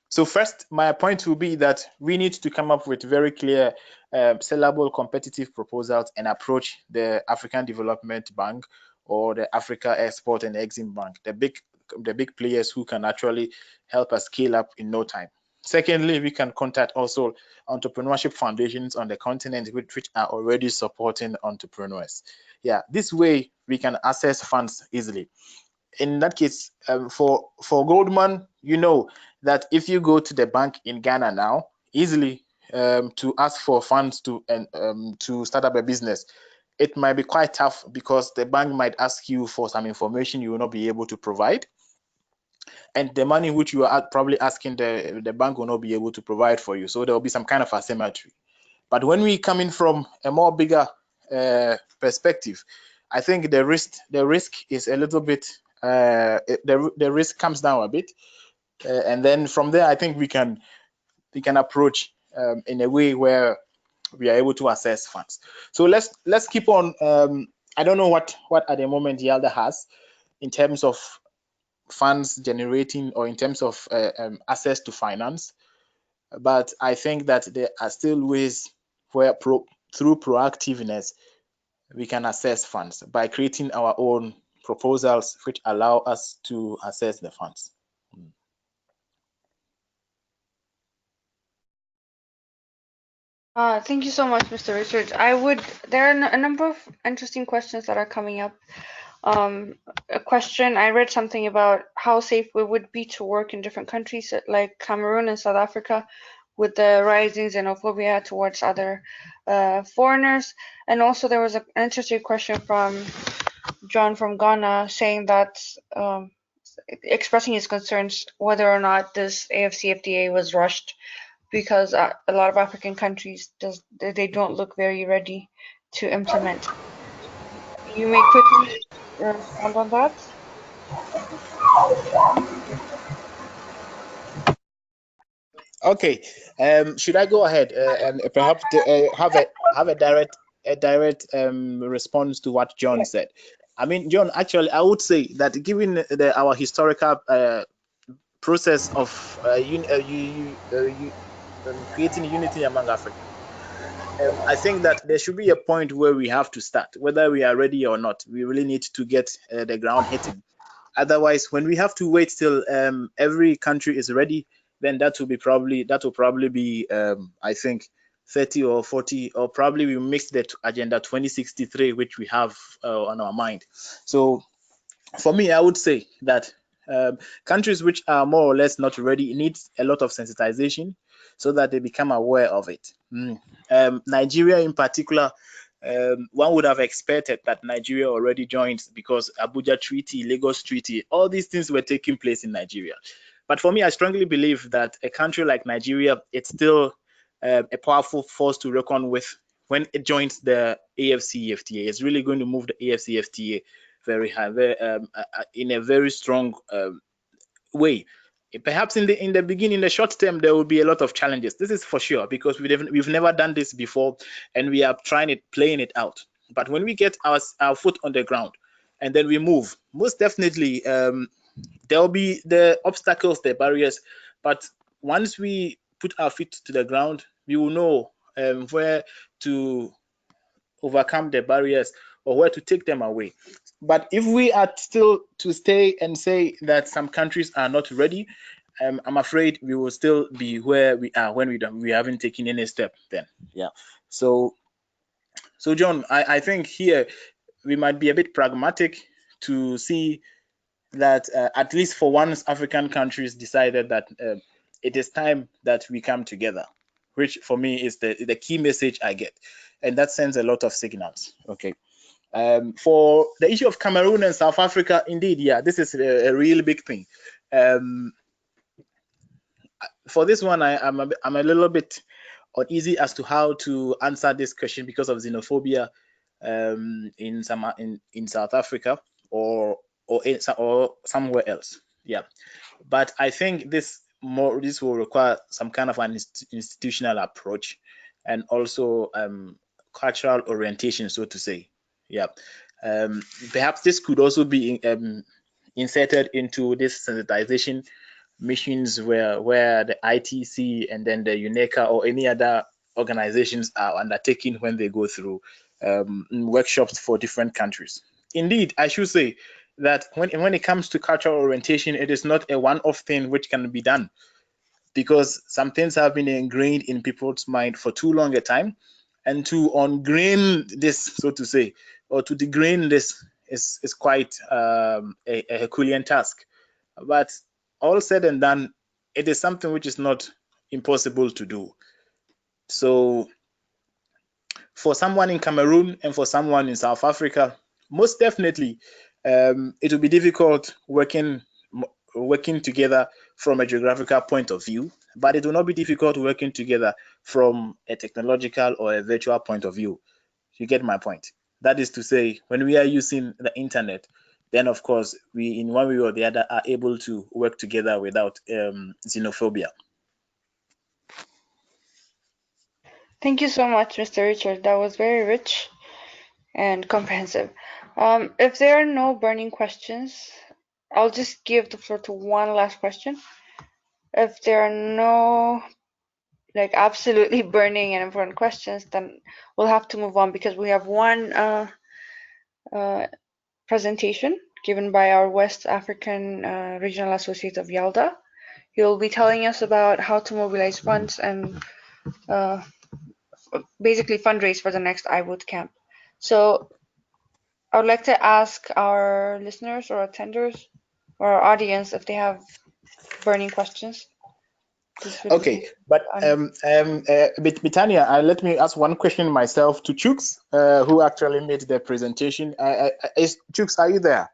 So first, my point will be that we need to come up with very clear, sellable, competitive proposals and approach the African Development Bank or the Africa Export and Exim Bank, the big players who can actually help us scale up in no time. Secondly, we can contact also entrepreneurship foundations on the continent which are already supporting entrepreneurs. Yeah, this way we can access funds easily. In that case, for Goldman, you know that if you go to the bank in Ghana now, easily to ask for funds to start up a business, it might be quite tough because the bank might ask you for some information you will not be able to provide, and the money which you are probably asking the bank will not be able to provide for you. So there will be some kind of asymmetry. But when we come in from a more bigger perspective, I think the risk is a little bit the risk comes down a bit, and then from there I think we can approach in a way where we are able to access funds. So let's keep on. I don't know what at the moment YALDA has in terms of funds generating or in terms of access to finance, but I think that there are still ways where through proactiveness we can access funds by creating our own proposals which allow us to access the funds. Thank you so much, Mr. Richards. There are a number of interesting questions that are coming up. A question, I read something about how safe it would be to work in different countries like Cameroon and South Africa with the rising xenophobia towards other foreigners. And also there was an interesting question from John from Ghana saying that expressing his concerns whether or not this AFCFTA was rushed because a lot of African countries they don't look very ready to implement. You may quickly respond on that. Okay, should I go ahead and perhaps have a direct response to what John said? I mean, John, actually, I would say that given our historical process of creating unity among Africans, I think that there should be a point where we have to start, whether we are ready or not. We really need to get the ground hitting. Otherwise, when we have to wait till every country is ready, then that will probably be I think 30 or 40, or probably we mix the agenda 2063 which we have on our mind. So for me, I would say that countries which are more or less not ready needs a lot of sensitization so that they become aware of it. Nigeria in particular, one would have expected that Nigeria already joined, because Abuja Treaty, Lagos Treaty, all these things were taking place in Nigeria. But for me, I strongly believe that a country like Nigeria, it's still a powerful force to reckon with when it joins the AFCFTA. It's really going to move the AFCFTA very high, in a very strong way. Perhaps in the beginning, the short term, there will be a lot of challenges. This is for sure, because we've never done this before, and we are playing it out. But when we get our foot on the ground, and then we move, most definitely there will be the obstacles, the barriers. But once we put our feet to the ground, we will know where to overcome the barriers or where to take them away. But if we are still to stay and say that some countries are not ready, I'm afraid we will still be where we are when we haven't taken any step then. Yeah. So John, I think here we might be a bit pragmatic to see that at least for once, African countries decided that it is time that we come together, which for me is the key message I get, and that sends a lot of signals. Okay. For the issue of Cameroon and South Africa, indeed, yeah, this is a real big thing. For this one, I'm a little bit uneasy as to how to answer this question because of xenophobia in South Africa or somewhere else. Yeah, but I think this will require some kind of an institutional approach, and also cultural orientation, so to say. Yeah, perhaps this could also be inserted into this sensitization missions where the ITC and then the UNECA or any other organizations are undertaking when they go through workshops for different countries. Indeed, I should say that when it comes to cultural orientation, it is not a one-off thing which can be done, because some things have been ingrained in people's mind for too long a time, and to ungrain this, so to say, or to degrain this is quite a Herculean task. But all said and done, it is something which is not impossible to do. So for someone in Cameroon and for someone in South Africa, most definitely it will be difficult working together from a geographical point of view, but it will not be difficult working together from a technological or a virtual point of view. You get my point? That is to say, when we are using the internet, then of course we, in one way or the other, are able to work together without xenophobia. Thank you so much, Mr. Richard. That was very rich and comprehensive. If there are no burning questions, I'll just give the floor to one last question. If there are no absolutely burning and important questions, then we'll have to move on, because we have one presentation given by our West African Regional Associate of YALDA. He'll be telling us about how to mobilize funds and basically fundraise for the next iBootcamp. So I would like to ask our listeners or attenders or our audience if they have burning questions. Okay, but Bitania, let me ask one question myself to Chooks, who actually made the presentation. Chooks, are you there?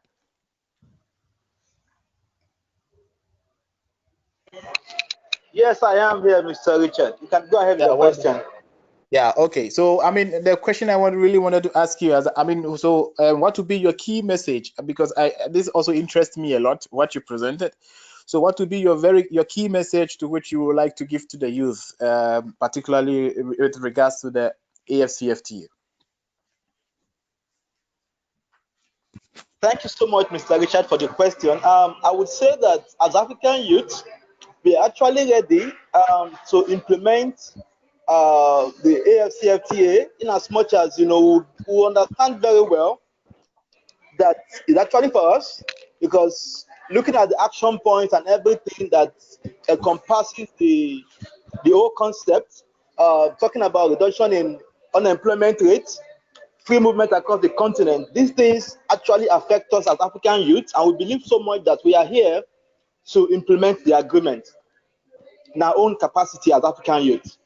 Yes, I am here, Mr. Richard. You can go ahead with the question. Yeah, okay. So, I mean, the question I really wanted to ask you is, what would be your key message? Because this also interests me a lot, what you presented. So, what would be your key message to which you would like to give to the youth, particularly with regards to the AFCFTA? Thank you so much, Mr. Richard, for the question. I would say that as African youth, we are actually ready to implement the AFCFTA, in as much as we understand very well that is actually for us, because looking at the action points and everything that encompasses the whole concept, talking about reduction in unemployment rate, free movement across the continent, these things actually affect us as African youth, and we believe so much that we are here to implement the agreement in our own capacity as African youth.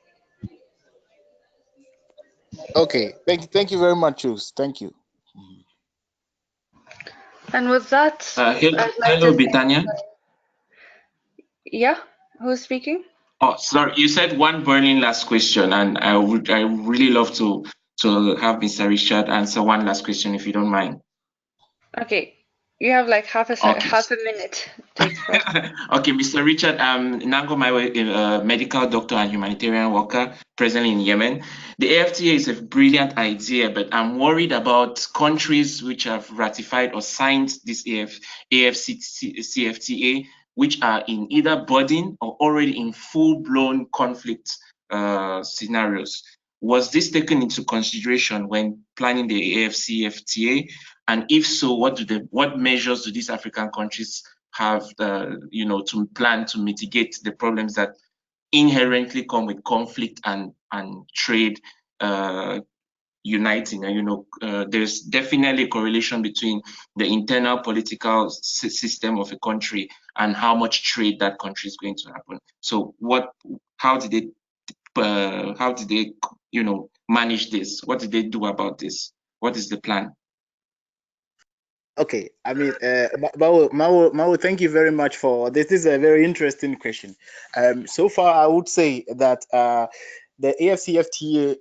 Okay, thank you very much, Chus. Thank you. And with that, Hello, Bitania. Yeah, who's speaking? Oh, sorry, you said one burning last question, and I really love to have Mr. Richard answer one last question, if you don't mind. Okay, you have like half a minute to express. Okay, Mr. Richard, Nango Maiwe, medical doctor and humanitarian worker presently in Yemen. The AFTA is a brilliant idea, but I'm worried about countries which have ratified or signed this AFCFTA, which are in either budding or already in full-blown conflict scenarios. Was this taken into consideration when planning the AFCFTA? And if so, what measures do these African countries have, to plan to mitigate the problems that inherently come with conflict and trade uniting? And there's definitely a correlation between the internal political system of a country and how much trade that country is going to happen. So how did they manage this? What did they do about this? What is the plan? Okay, I mean, Mawo, thank you very much for this. This is a very interesting question. So far, I would say that the AFCFTA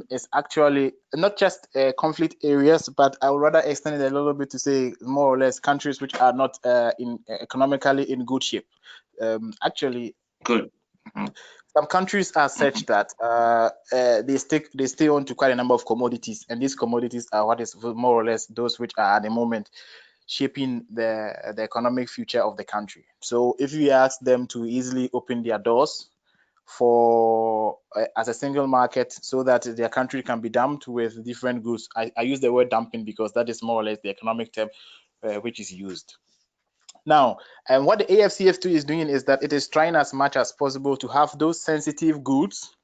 is actually not just conflict areas, but I would rather extend it a little bit to say more or less countries which are not economically in good shape. Actually, good. Some countries are such that they stay on to quite a number of commodities, and these commodities are what is more or less those which are at the moment shaping the economic future of the country. So if you ask them to easily open their doors for as a single market so that their country can be dumped with different goods, I use the word dumping because that is more or less the economic term which is used. Now, what the AFCFTA is doing is that it is trying as much as possible to have those sensitive goods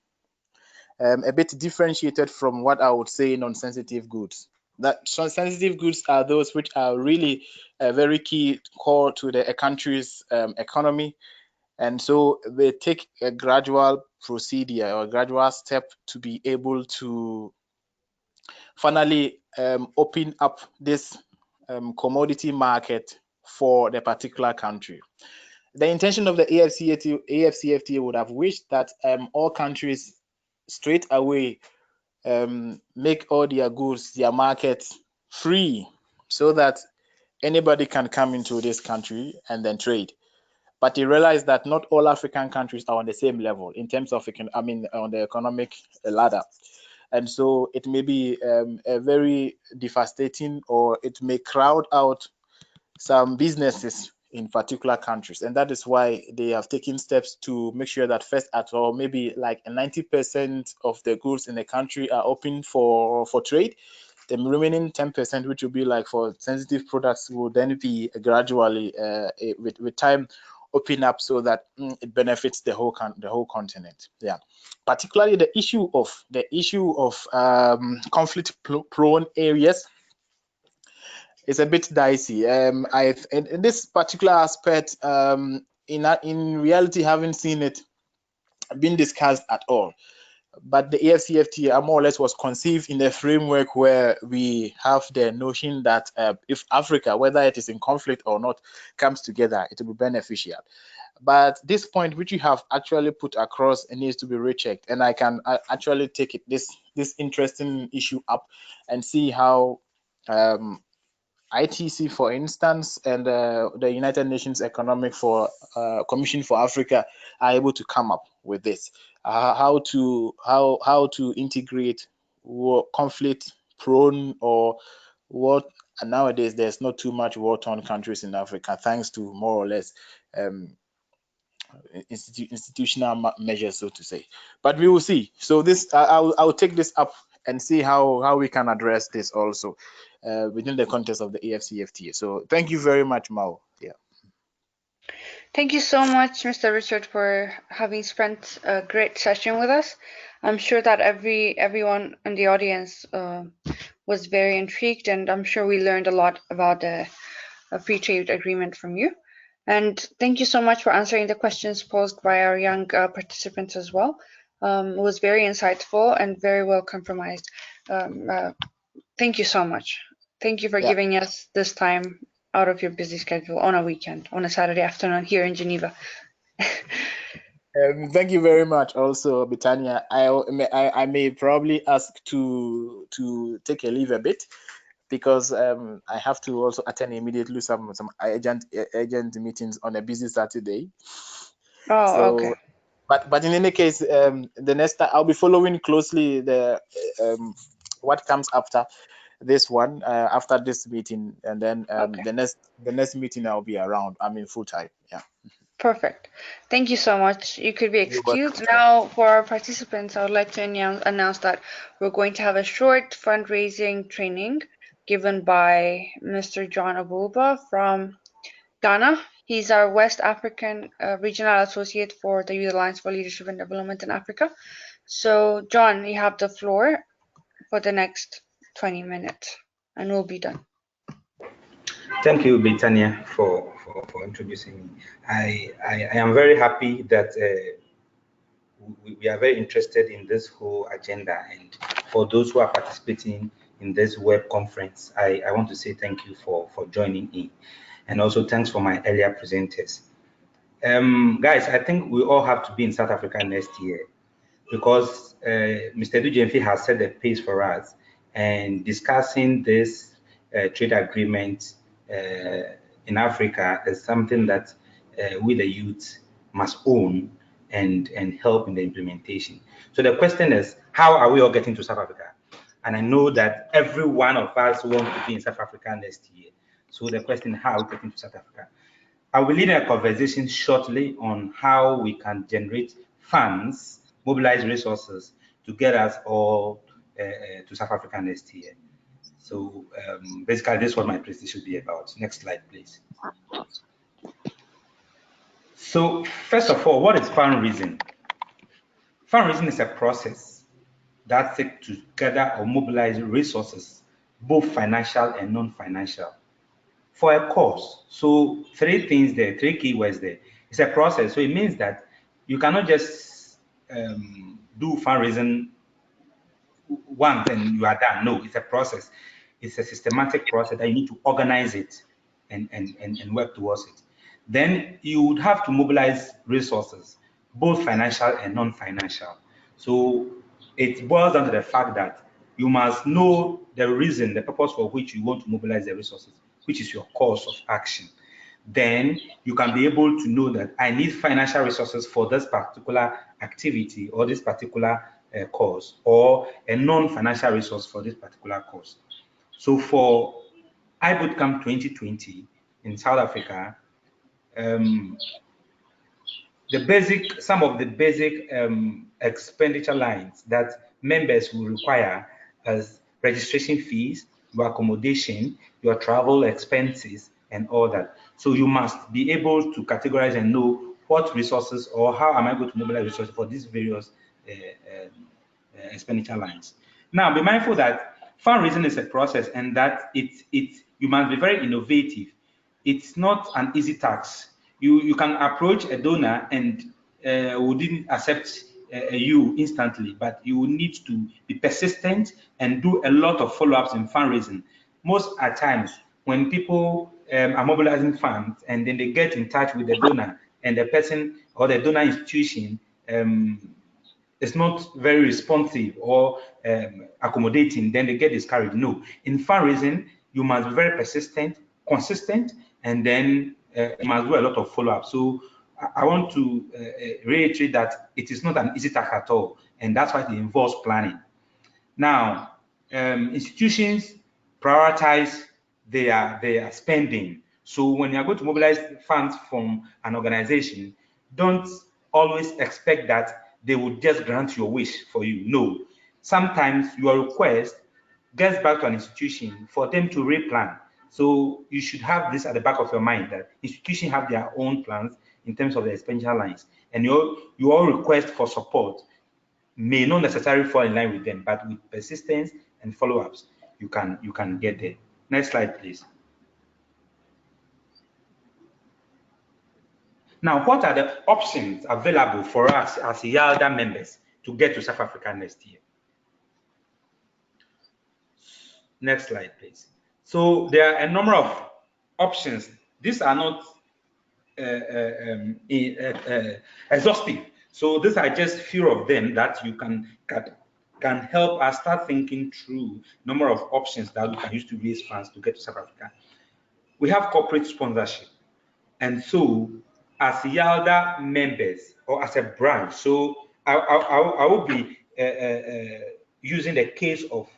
a bit differentiated from what I would say non-sensitive goods. That sensitive goods are those which are really very key core to the country's economy, and so they take a gradual procedure or a gradual step to be able to finally open up this commodity market for the particular country. The intention of the AFCFTA would have wished that all countries straight away make all their goods, their markets free, so that anybody can come into this country and then trade. But they realize that not all African countries are on the same level in terms of, on the economic ladder. And so it may be a very devastating, or it may crowd out some businesses in particular countries. And that is why they have taken steps to make sure that first at all, maybe like 90% of the goods in the country are open for trade. The remaining 10%, which will be like for sensitive products, will then be gradually with time open up so that it benefits the whole continent. Yeah, particularly the issue of conflict-prone areas is a bit dicey. In this particular aspect, in reality, haven't seen it being discussed at all. But the AFCFTA more or less was conceived in a framework where we have the notion that if Africa, whether it is in conflict or not, comes together, it will be beneficial. But this point which you have actually put across needs to be rechecked, and I can actually take this interesting issue up and see how ITC, for instance, and the United Nations Economic Commission for Africa are able to come up with this, how to integrate conflict-prone or what. And nowadays, there's not too much war-torn countries in Africa, thanks to more or less institutional measures, so to say. But we will see. So this, I'll take this up and see how we can address this also within the context of the AFCFTA. So thank you very much, Mao. Yeah. Thank you so much, Mr. Richard, for having spent a great session with us. I'm sure that everyone in the audience was very intrigued, and I'm sure we learned a lot about the free trade agreement from you. And thank you so much for answering the questions posed by our young participants as well. It was very insightful and very well compromised. Thank you so much. Thank you for Yeah. giving us this time out of your busy schedule on a weekend, on a Saturday afternoon here in Geneva. Thank you very much, also, Britannia. I may probably ask to take a leave a bit because I have to also attend immediately some urgent meetings on a busy Saturday. Oh, So, okay. But in any case, the next time I'll be following closely the what comes after this one, after this meeting, and then Okay. the next meeting I'll be around. I'm in full time. Yeah. Perfect. Thank you so much. You could be You're welcome, excused. sir. Now, for our participants, I would like to announce that we're going to have a short fundraising training given by Mr. John Abuba from Ghana. He's our West African Regional Associate for the Youth Alliance for Leadership and Development in Africa. So, John, you have the floor for the next 20 minutes, and we'll be done. Thank you, Britannia, for introducing me. I am very happy that we are very interested in this whole agenda, and for those who are participating in this web conference, I want to say thank you for joining in, and also thanks for my earlier presenters. Guys, I think we all have to be in South Africa next year because Mr. Dujemfi has set the pace for us, and discussing this trade agreement in Africa is something that we the youth must own and help in the implementation. So the question is, how are we all getting to South Africa? And I know that every one of us wants to be in South Africa next year. So the question, how are we getting to South Africa? I will lead a conversation shortly on how we can generate funds, mobilize resources to get us all to South Africa next year. So basically, this is what my presentation should be about. Next slide, please. So first of all, what is fundraising? Fundraising is a process that seeks to gather or mobilize resources, both financial and non-financial, for a cause. So three things there, three keywords there. It's a process. So it means that you cannot just do fundraising once and you are done. No, it's a process. It's a systematic process that you need to organize it and work towards it. Then you would have to mobilize resources, both financial and non-financial. So it boils down to the fact that you must know the reason, the purpose for which you want to mobilize the resources, which is your course of action. Then you can be able to know that I need financial resources for this particular activity or this particular cause, or a non-financial resource for this particular cause. So for iBootcamp 2020 in South Africa, some of the basic expenditure lines that members will require as registration fees, your accommodation, your travel expenses, and all that. So you must be able to categorize and know what resources or how am I going to mobilize resources for these various expenditure lines. Now, be mindful that fundraising is a process and that you must be very innovative. It's not an easy task. You can approach a donor and who didn't accept you instantly, but you will need to be persistent and do a lot of follow-ups in fundraising. Most at times, when people are mobilizing funds and then they get in touch with the donor and the person or the donor institution is not very responsive or accommodating, then they get discouraged. No, in fundraising, you must be very persistent, consistent, and then you must do a lot of follow-up. So I want to reiterate that it is not an easy task at all, and that's why it involves planning. Now, institutions prioritize their spending. So when you are going to mobilize funds from an organization, don't always expect that they will just grant your wish for you. No, sometimes your request gets back to an institution for them to replan. So you should have this at the back of your mind that institutions have their own plans in terms of the expenditure lines, and your request for support may not necessarily fall in line with them, but with persistence and follow-ups, you can get there. Next slide, please. Now, what are the options available for us as YALDA members to get to South Africa next year? Next slide, please. So there are a number of options. These are not exhaustive. So these are just few of them that you can help us start thinking through number of options that we can use to raise funds to get to South Africa. We have corporate sponsorship. And so as YALDA members or as a branch, so I will be using the case of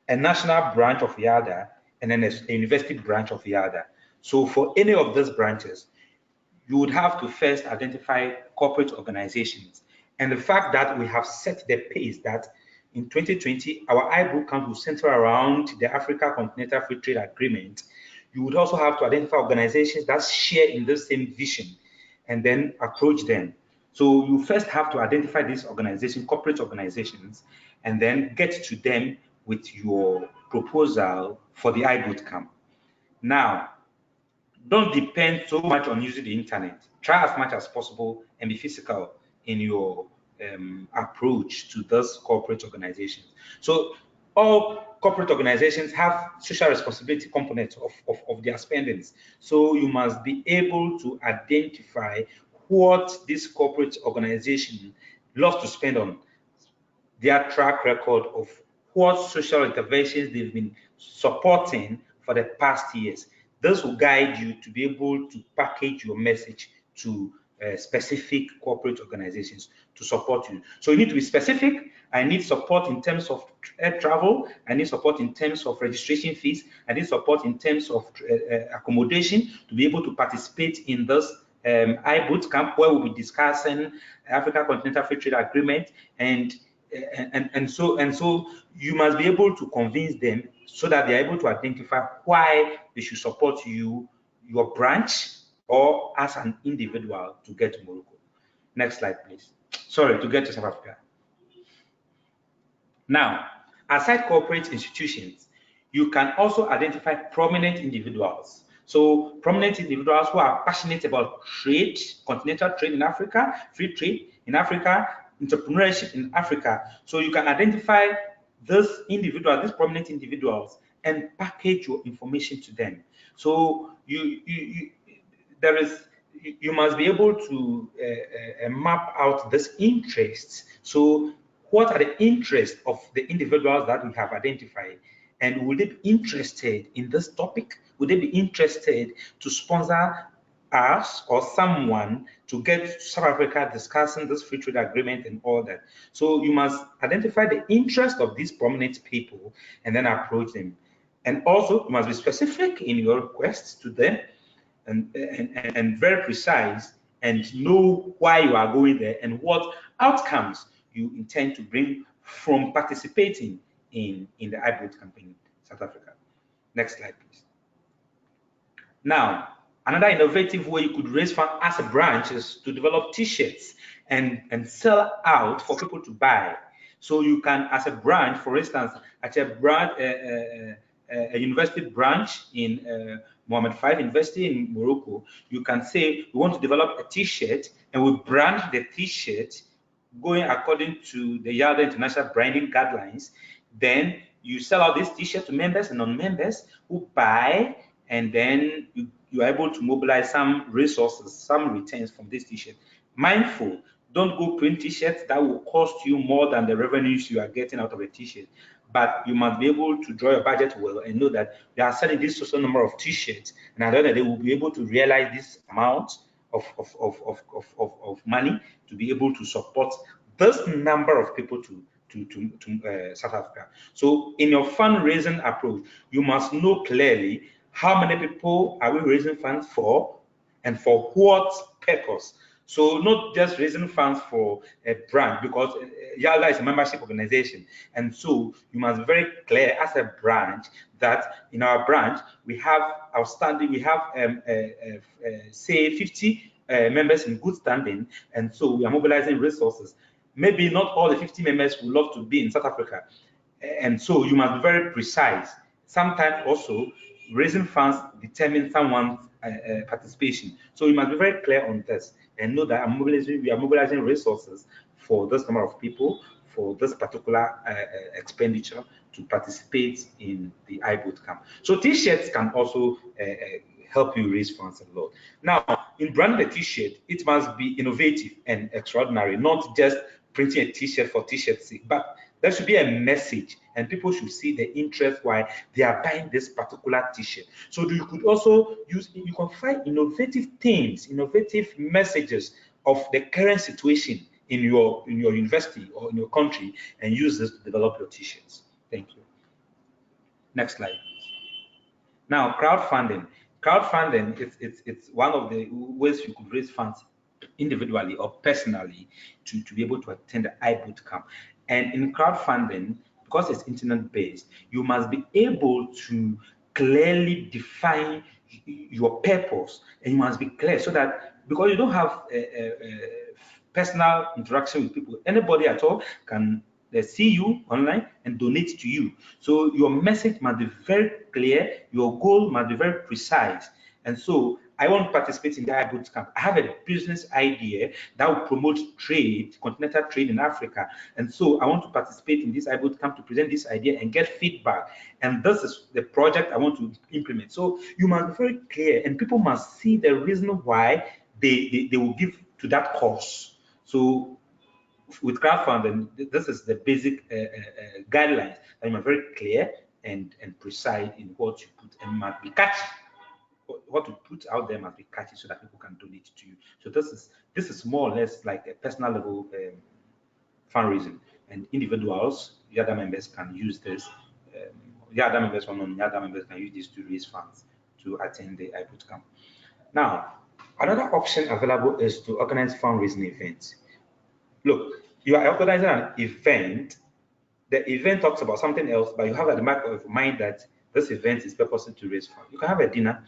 a national branch of YALDA and then a university branch of YALDA. So for any of those branches, you would have to first identify corporate organizations. And the fact that we have set the pace that in 2020, our iBook Camp will center around the Africa Continental Free Trade Agreement. You would also have to identify organizations that share in the same vision and then approach them. So you first have to identify these organizations, corporate organizations, and then get to them with your proposal for the iBoot Camp. Now, don't depend so much on using the internet. Try as much as possible and be physical in your approach to those corporate organizations. So all corporate organizations have social responsibility components of their spendings. So you must be able to identify what this corporate organization loves to spend on, their track record of what social interventions they've been supporting for the past years. This will guide you to be able to package your message to specific corporate organizations to support you. So you need to be specific. I need support in terms of air travel. I need support in terms of registration fees. I need support in terms of accommodation to be able to participate in this iBoot Camp, where we'll be discussing Africa Continental Free Trade Agreement and so you must be able to convince them so that they are able to identify why they should support you, your branch, or as an individual to get to Morocco. Next slide, please. Sorry, to get to South Africa. Now, aside corporate institutions, you can also identify prominent individuals. So prominent individuals who are passionate about trade, continental trade in Africa, free trade in Africa, entrepreneurship in Africa. So you can identify these individuals, these prominent individuals, and package your information to them. So you must be able to map out this interests. So what are the interests of the individuals that we have identified? And would they be interested in this topic? Would they be interested to sponsor us or someone to get to South Africa discussing this free trade agreement and all that? So you must identify the interest of these prominent people and then approach them. And also, you must be specific in your requests to them and very precise, and know why you are going there and what outcomes you intend to bring from participating in the iBoot campaign in South Africa. Next slide, please. Now, another innovative way you could raise funds as a branch is to develop T-shirts and sell out for people to buy. So you can, as a branch, for instance, at a university branch in Mohammed V University in Morocco, you can say we want to develop a T-shirt and we brand the T-shirt going according to the YALDA International Branding Guidelines. Then you sell out this T-shirt to members and non-members who buy, and then you are able to mobilize some resources, some returns from this T-shirt. Mindful, don't go print T-shirts that will cost you more than the revenues you are getting out of a T-shirt. But you must be able to draw your budget well and know that they are selling this certain number of T-shirts, and at the end of the day, they will be able to realize this amount of money to be able to support this number of people to South Africa. So in your fundraising approach, you must know clearly how many people are we raising funds for and for what purpose. So not just raising funds for a branch, because YALDA is a membership organization, and so you must be very clear as a branch that in our branch we have outstanding, we have say 50 members in good standing, and so we are mobilizing resources. Maybe not all the 50 members would love to be in South Africa, and so you must be very precise. Sometimes also raising funds determines someone's participation. So you must be very clear on this and know that we are mobilizing resources for this number of people for this particular expenditure to participate in the iBoot camp. So T-shirts can also help you raise funds a lot. Now, in branding a T-shirt, it must be innovative and extraordinary, not just printing a T-shirt for T-shirt's sake, but there should be a message, and people should see the interest why they are buying this particular T-shirt. So you could also use, you can find innovative themes, innovative messages of the current situation in your university or in your country, and use this to develop your T-shirts. Thank you. Next slide. Now, crowdfunding. Crowdfunding, it's one of the ways you could raise funds individually or personally to be able to attend the iBoot camp. And in crowdfunding, because it's internet-based, you must be able to clearly define your purpose, and you must be clear so that, because you don't have a personal interaction with people, anybody at all can see you online and donate to you. So your message must be very clear, your goal must be very precise. And so I want to participate in the iBoot camp. I have a business idea that will promote trade, continental trade in Africa. And so I want to participate in this iBoot camp to present this idea and get feedback. And this is the project I want to implement. So you must be very clear, and people must see the reason why they will give to that cause. So with crowdfunding, this is the basic guidelines that you must be very clear and precise in what you put, and must be catchy. What you put out there must be catchy so that people can donate to you. So this is more or less like a personal level fundraising, and individuals, YALDA members can use this. YALDA members or non-YALDA members can use this to raise funds to attend the iBoot camp. Now, another option available is to organize fundraising events. Look, you are organizing an event. The event talks about something else, but you have at the back of your mind that this event is purposely to raise funds. You can have a dinner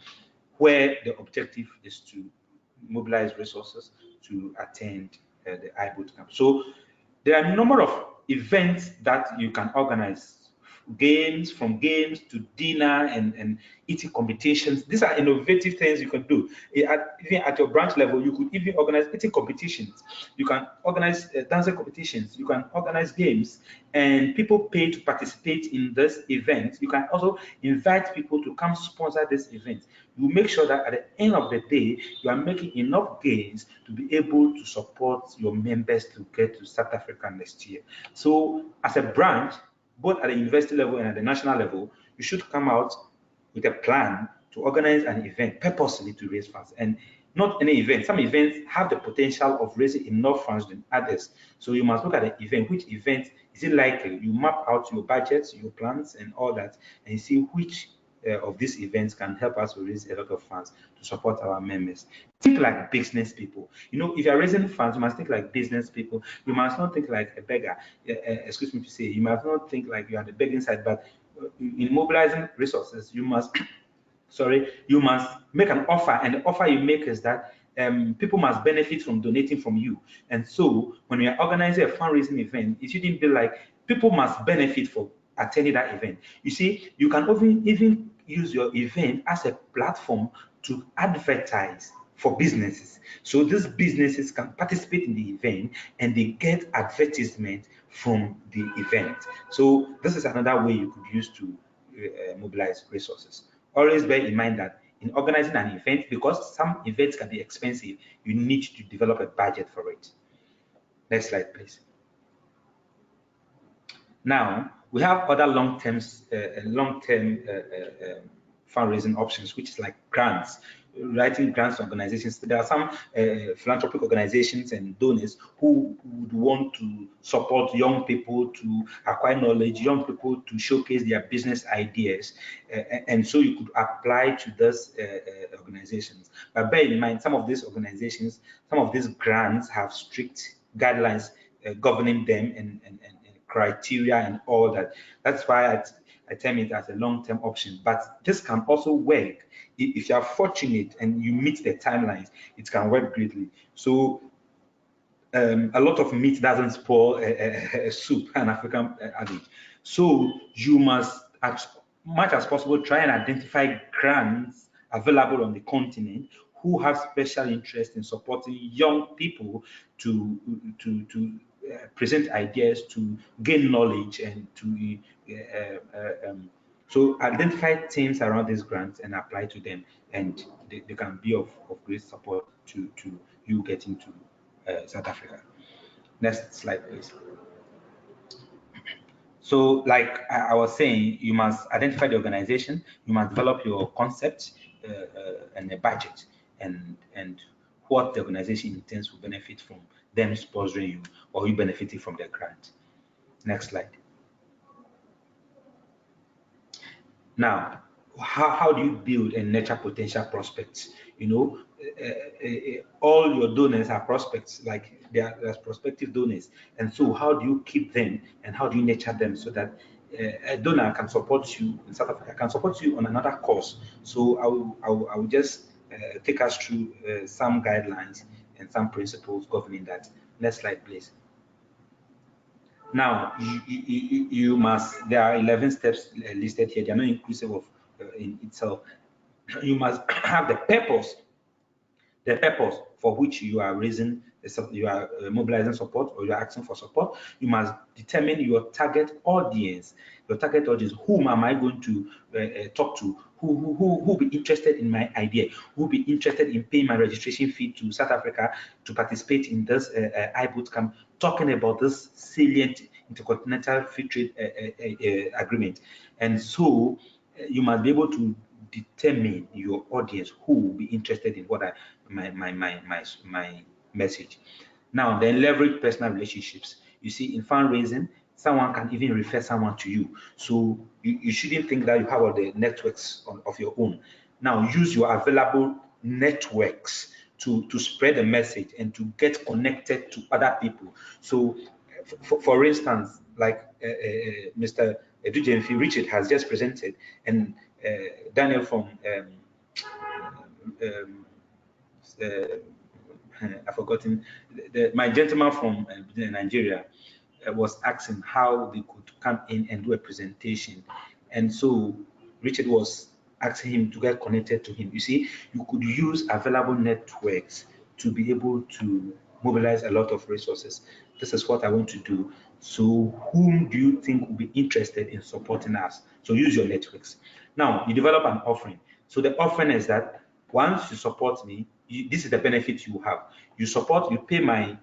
where the objective is to mobilize resources to attend the iBoot camp. So there are a number of events that you can organize. From games to dinner and eating competitions. These are innovative things you can do. Even at your branch level, you could even organize eating competitions. You can organize dancing competitions. You can organize games, and people pay to participate in this event. You can also invite people to come sponsor this event. You make sure that at the end of the day, you are making enough gains to be able to support your members to get to South Africa next year. So as a branch, both at the university level and at the national level, you should come out with a plan to organize an event purposely to raise funds. And not any event. Some events have the potential of raising enough funds than others. So you must look at the event. Which event is it likely? You map out your budgets, your plans, and all that, and see which of these events can help us to raise a lot of funds to support our members. Think like business people. You know, if you're raising funds, you must think like business people. You must not think like a beggar. Excuse me to say, you must not think like you're on the begging side, but in mobilizing resources, you must make an offer, and the offer you make is that people must benefit from donating from you. And so when we are organizing a fundraising event, it shouldn't be like people must benefit for attending that event. You see, you can even use your event as a platform to advertise for businesses. So these businesses can participate in the event and they get advertisement from the event. So this is another way you could use to mobilize resources. Always bear in mind that in organizing an event, because some events can be expensive, you need to develop a budget for it. Next slide, please. Now, we have other long-term fundraising options, which is like grants. writing grants to organizations. There are some philanthropic organizations and donors who would want to support young people to acquire knowledge, young people to showcase their business ideas, and so you could apply to those organizations. But bear in mind, some of these organizations, some of these grants have strict guidelines governing them and criteria and all that. That's why I term it as a long-term option. But this can also work if you are fortunate and you meet the timelines. It can work greatly. So a lot of meat doesn't spoil a soup, an African adage. So you must, as much as possible, try and identify grants available on the continent who have special interest in supporting young people to present ideas, to gain knowledge, and to so identify themes around these grants and apply to them, and they can be of great support to you getting to South Africa. Next slide, please. So, like I was saying, you must identify the organization, you must develop your concept and a budget, and what the organization intends to benefit from them sponsoring you, or you benefiting from the grant. Next slide. Now, how do you build and nurture potential prospects? You know, all your donors are prospects, like there's prospective donors. And so how do you keep them and how do you nurture them so that a donor can support you in South Africa, can support you on another course? So I will just take us through some guidelines and some principles governing that. Next slide, please. Now, you must, there are 11 steps listed here. They are not inclusive of in itself. You must have the purpose for which you are raising, you are mobilizing support, or you are asking for support. You must determine your target audience. Your target audience, whom am I going to talk to? Who will be interested in my idea? Who will be interested in paying my registration fee to South Africa to participate in this iBoot camp, talking about this salient intercontinental free trade agreement? And so you must be able to determine your audience who will be interested in what my message. Now, then leverage personal relationships. You see, in fundraising, someone can even refer someone to you. So you shouldn't think that you have all the networks of your own. Now, use your available networks to spread the message and to get connected to other people. So, for instance, like Mr. Edujemfi Richard has just presented, and Daniel from I've forgotten, my gentleman from Nigeria was asking how they could come in and do a presentation. And so Richard was asking him to get connected to him. You see, you could use available networks to be able to mobilize a lot of resources. This is what I want to do. So whom do you think will be interested in supporting us? So use your networks. Now, you develop an offering. So the offering is that once you support me, this is the benefit you have. You support, you pay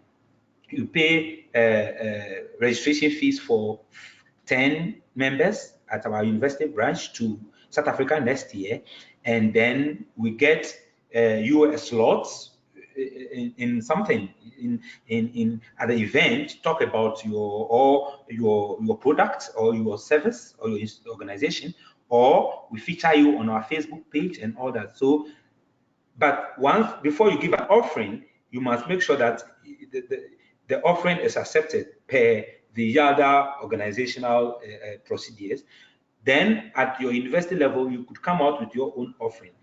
registration fees for 10 members at our university branch to South Africa next year, and then we get you a slot in something at the event, talk about your product or your service or your organization, or we feature you on our Facebook page and all that. So, but before you give an offering, you must make sure that the offering is accepted per the YALDA organizational procedures. Then at your university level, you could come out with your own offering.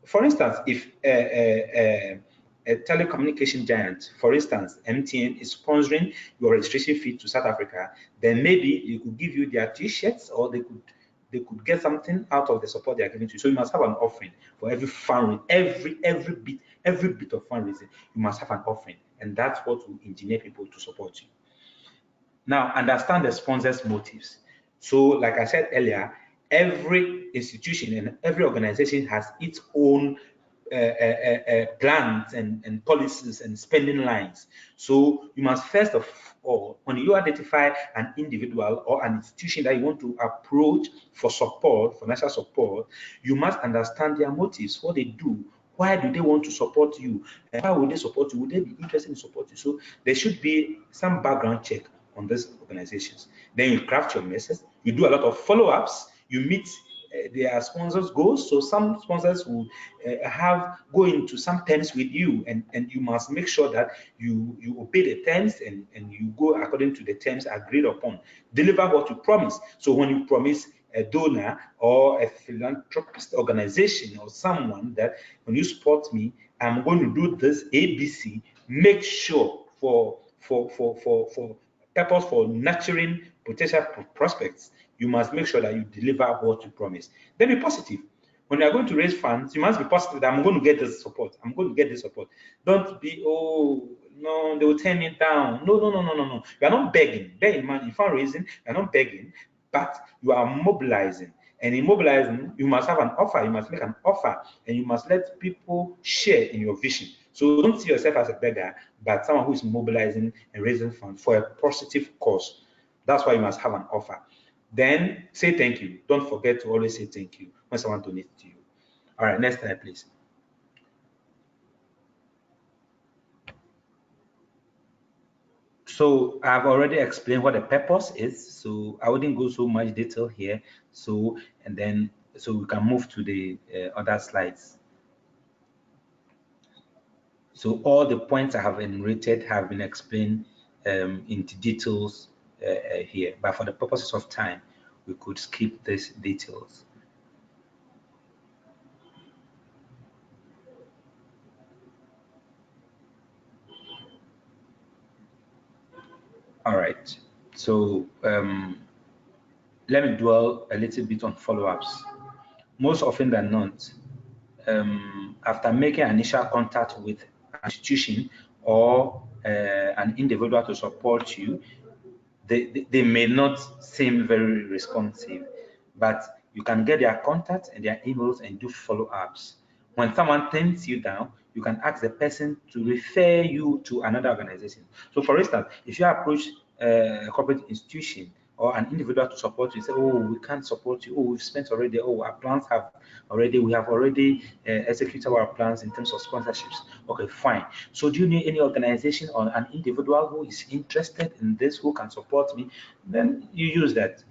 For instance, if a telecommunication giant, for instance, MTN, is sponsoring your registration fee to South Africa, then maybe they could give you their T-shirts, or they could get something out of the support they are giving to you. So you must have an offering for every fundraising, every bit of fundraising. You must have an offering, and that's what will engineer people to support you. Now, understand the sponsor's motives. So, like I said earlier, every institution and every organization has its own plans and policies and spending lines. So you must first of all, when you identify an individual or an institution that you want to approach for support, financial support, you must understand their motives, what they do, Why do they want to support you? And why would they support you? Would they be interested in supporting you? So there should be some background check on these organizations. Then you craft your message. You do a lot of follow-ups. You meet their sponsors' goals. So some sponsors will go into some terms with you, and you must make sure that you obey the terms and you go according to the terms agreed upon. Deliver what you promise. So when you promise a donor or a philanthropist organization or someone that when you support me, I'm going to do this ABC, make sure for purpose for nurturing potential prospects, you must make sure that you deliver what you promise. Then be positive. When you are going to raise funds, you must be positive that I'm going to get this support. I'm going to get this support. Don't be, oh, no, they will turn me down. No. You are not begging. Bear in mind, in fundraising, you are not begging, but you are mobilizing. And in mobilizing, you must have an offer. You must make an offer, and you must let people share in your vision. So don't see yourself as a beggar, but someone who is mobilizing and raising funds for a positive cause. That's why you must have an offer. Then say thank you. Don't forget to always say thank you when someone donates to you. All right, next slide, please. So I've already explained what the purpose is, so I wouldn't go so much detail here. So we can move to the other slides. So all the points I have enumerated have been explained into details here, but for the purposes of time, we could skip these details. All right, so let me dwell a little bit on follow-ups. Most often than not, after making initial contact with an institution or an individual to support you, they may not seem very responsive, but you can get their contact and their emails and do follow-ups. When someone turns you down, you can ask the person to refer you to another organization. So for instance, if you approach a corporate institution or an individual to support you, say, oh, we can't support you, oh, we've spent already, oh, our plans have already, we have already executed our plans in terms of sponsorships. Okay, fine. So do you need any organization or an individual who is interested in this, who can support me? Then you use that.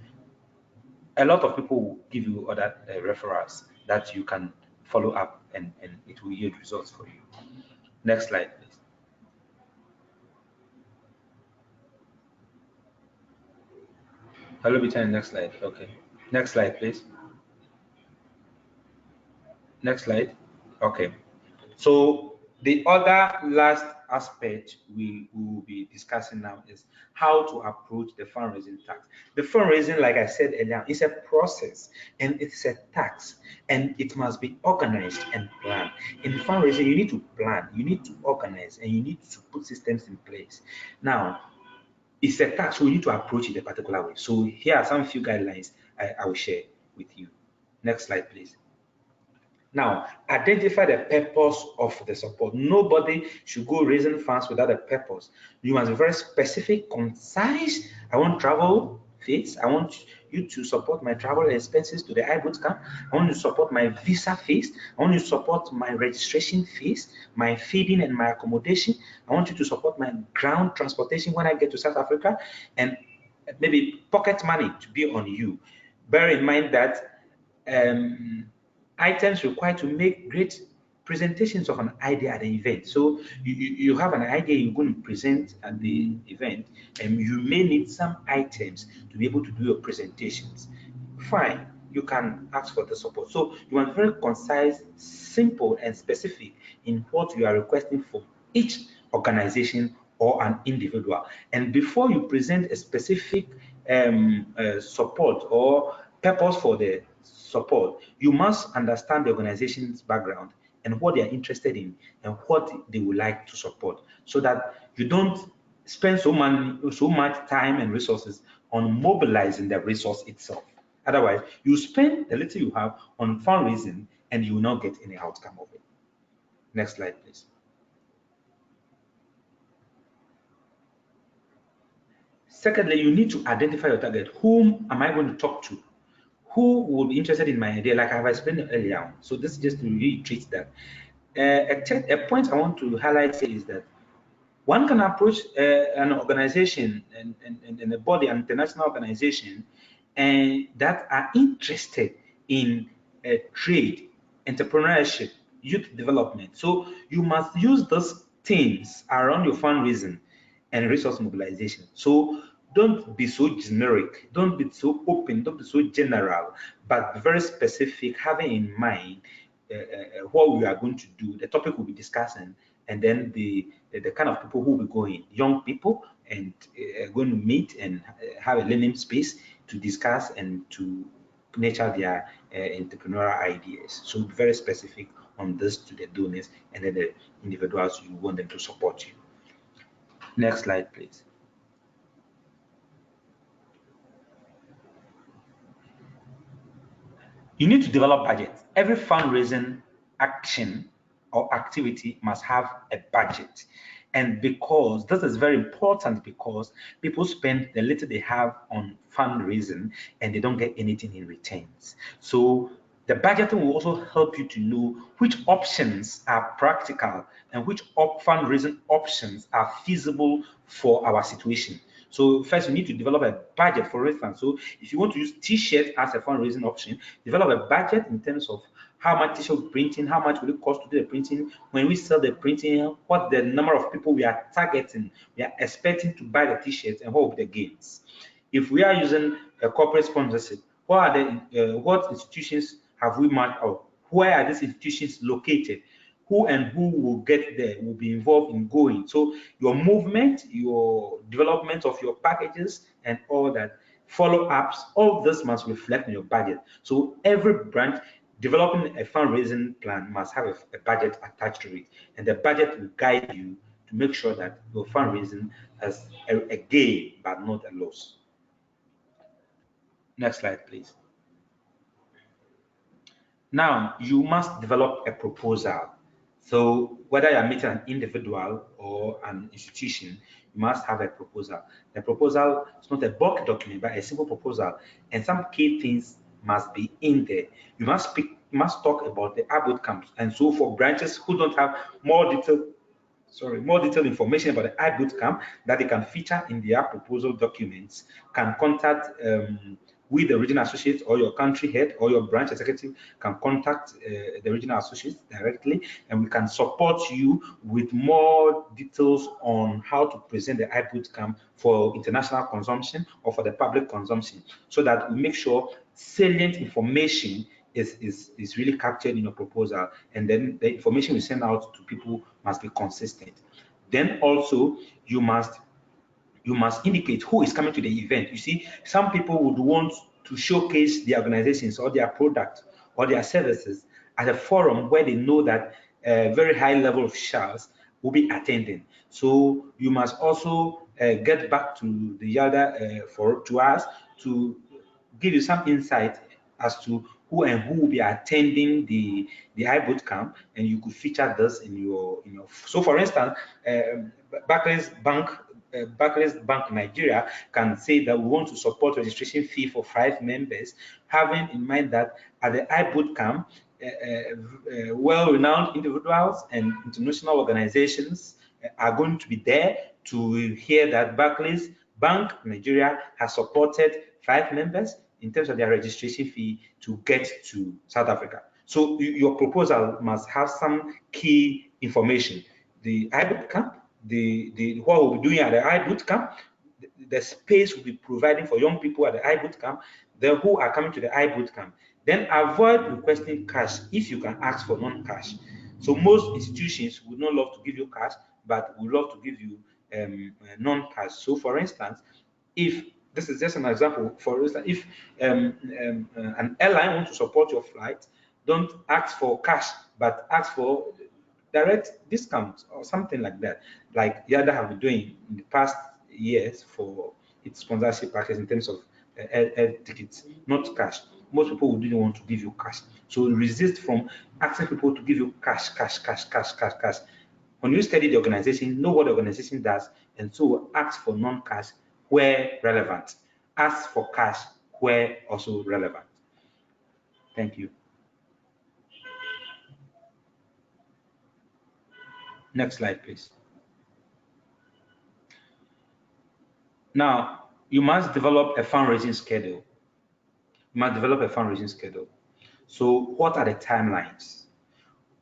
A lot of people will give you other referrals that you can follow up, and it will yield results for you. Next slide, please. Hello, Bitan, next slide. Okay. Next slide, please. Next slide. Okay. So the other last aspect we will be discussing now is how to approach the fundraising tax. The fundraising, like I said earlier, is a process and it's a tax, and it must be organized and planned. In fundraising, you need to plan, you need to organize, and you need to put systems in place. Now, it's a tax, so you need to approach it a particular way. So here are some few guidelines I will share with you. Next slide, please. Now, identify the purpose of the support. Nobody should go raising funds without a purpose. You must be very specific, concise. I want travel fees. I want you to support my travel expenses to the iBoot camp. I want you to support my visa fees. I want you to support my registration fees, my feeding and my accommodation. I want you to support my ground transportation when I get to South Africa, and maybe pocket money to be on you. Bear in mind that items required to make great presentations of an idea at an event. So you have an idea you're going to present at the event, and you may need some items to be able to do your presentations. Fine, you can ask for the support. So you are very concise, simple, and specific in what you are requesting for each organization or an individual. And before you present a specific support or purpose for the support, you must understand the organization's background and what they are interested in and what they would like to support, so that you don't spend so much time and resources on mobilizing the resource itself. Otherwise, you spend the little you have on fundraising and you will not get any outcome of it. Next slide, please. Secondly, you need to identify your target. Whom am I going to talk to? Who will be interested in my idea, like I've explained earlier on? So this is just to reiterate that A point I want to highlight here is that one can approach an organization and a body, an international organization, and that are interested in trade, entrepreneurship, youth development. So you must use those things around your fundraising and resource mobilization. So don't be so generic, don't be so open, don't be so general, but be very specific, having in mind what we are going to do, the topic we'll be discussing, and then the kind of people who will be going, young people, and going to meet and have a learning space to discuss and to nurture their entrepreneurial ideas. So be very specific on this to the donors and then the individuals you want them to support you. Next slide, please. You need to develop budgets. Every fundraising action or activity must have a budget. And because this is very important, because people spend the little they have on fundraising and they don't get anything in returns. So the budgeting will also help you to know which options are practical and which fundraising options are feasible for our situation. So first, you need to develop a budget, for instance. So if you want to use T-shirt as a fundraising option, develop a budget in terms of how much T-shirt printing, how much will it cost to do the printing, when we sell the printing, what the number of people we are targeting, we are expecting to buy the T-shirts, and what will be the gains. If we are using a corporate sponsorship, what are the what institutions have we marked out? Where are these institutions located? Who and who will get there, will be involved in going. So your movement, your development of your packages and all that, follow-ups, all this must reflect in your budget. So every branch developing a fundraising plan must have a budget attached to it. And the budget will guide you to make sure that your fundraising has a gain but not a loss. Next slide, please. Now, you must develop a proposal. So whether you're meeting an individual or an institution, you must have a proposal. The proposal is not a bulk document, but a simple proposal. And some key things must be in there. You must talk about the outcomes. And so for branches who don't have more detailed information about the bootcamp that they can feature in their proposal documents, can contact with the regional associate, or your country head or your branch executive can contact the regional associate directly, and we can support you with more details on how to present the bootcamp for international consumption or for the public consumption, so that we make sure salient information is really captured in your proposal, and then the information we send out to people must be consistent. Then also you must indicate who is coming to the event. You see, some people would want to showcase their organizations or their product or their services at a forum where they know that a very high level of officials will be attending. So you must also get back to the YALDA to us to give you some insight as to who and who will be attending the bootcamp, and you could feature this in your so for instance, Barclays Bank Nigeria can say that we want to support registration fee for 5 members, having in mind that at the bootcamp, well-renowned individuals and international organizations are going to be there to hear that Barclays Bank Nigeria has supported 5 members in terms of their registration fee to get to South Africa. So your proposal must have some key information: the bootcamp, what we'll be doing at the bootcamp, the space we'll be providing for young people at the bootcamp, then who are coming to the bootcamp. Then avoid requesting cash if you can ask for non-cash. So most institutions would not love to give you cash, but would love to give you non-cash. So for instance, if this is just an example, for instance, if an airline wants to support your flight, don't ask for cash, but ask for direct discounts or something like that, like YALDA have been doing in the past years for its sponsorship package in terms of air tickets, not cash. Most people wouldn't want to give you cash. So resist from asking people to give you cash. When you study the organization, know what the organization does, and so ask for non-cash where relevant. Ask for cash where also relevant. Thank you. Next slide, please. Now, you must develop a fundraising schedule. You must develop a fundraising schedule. So what are the timelines?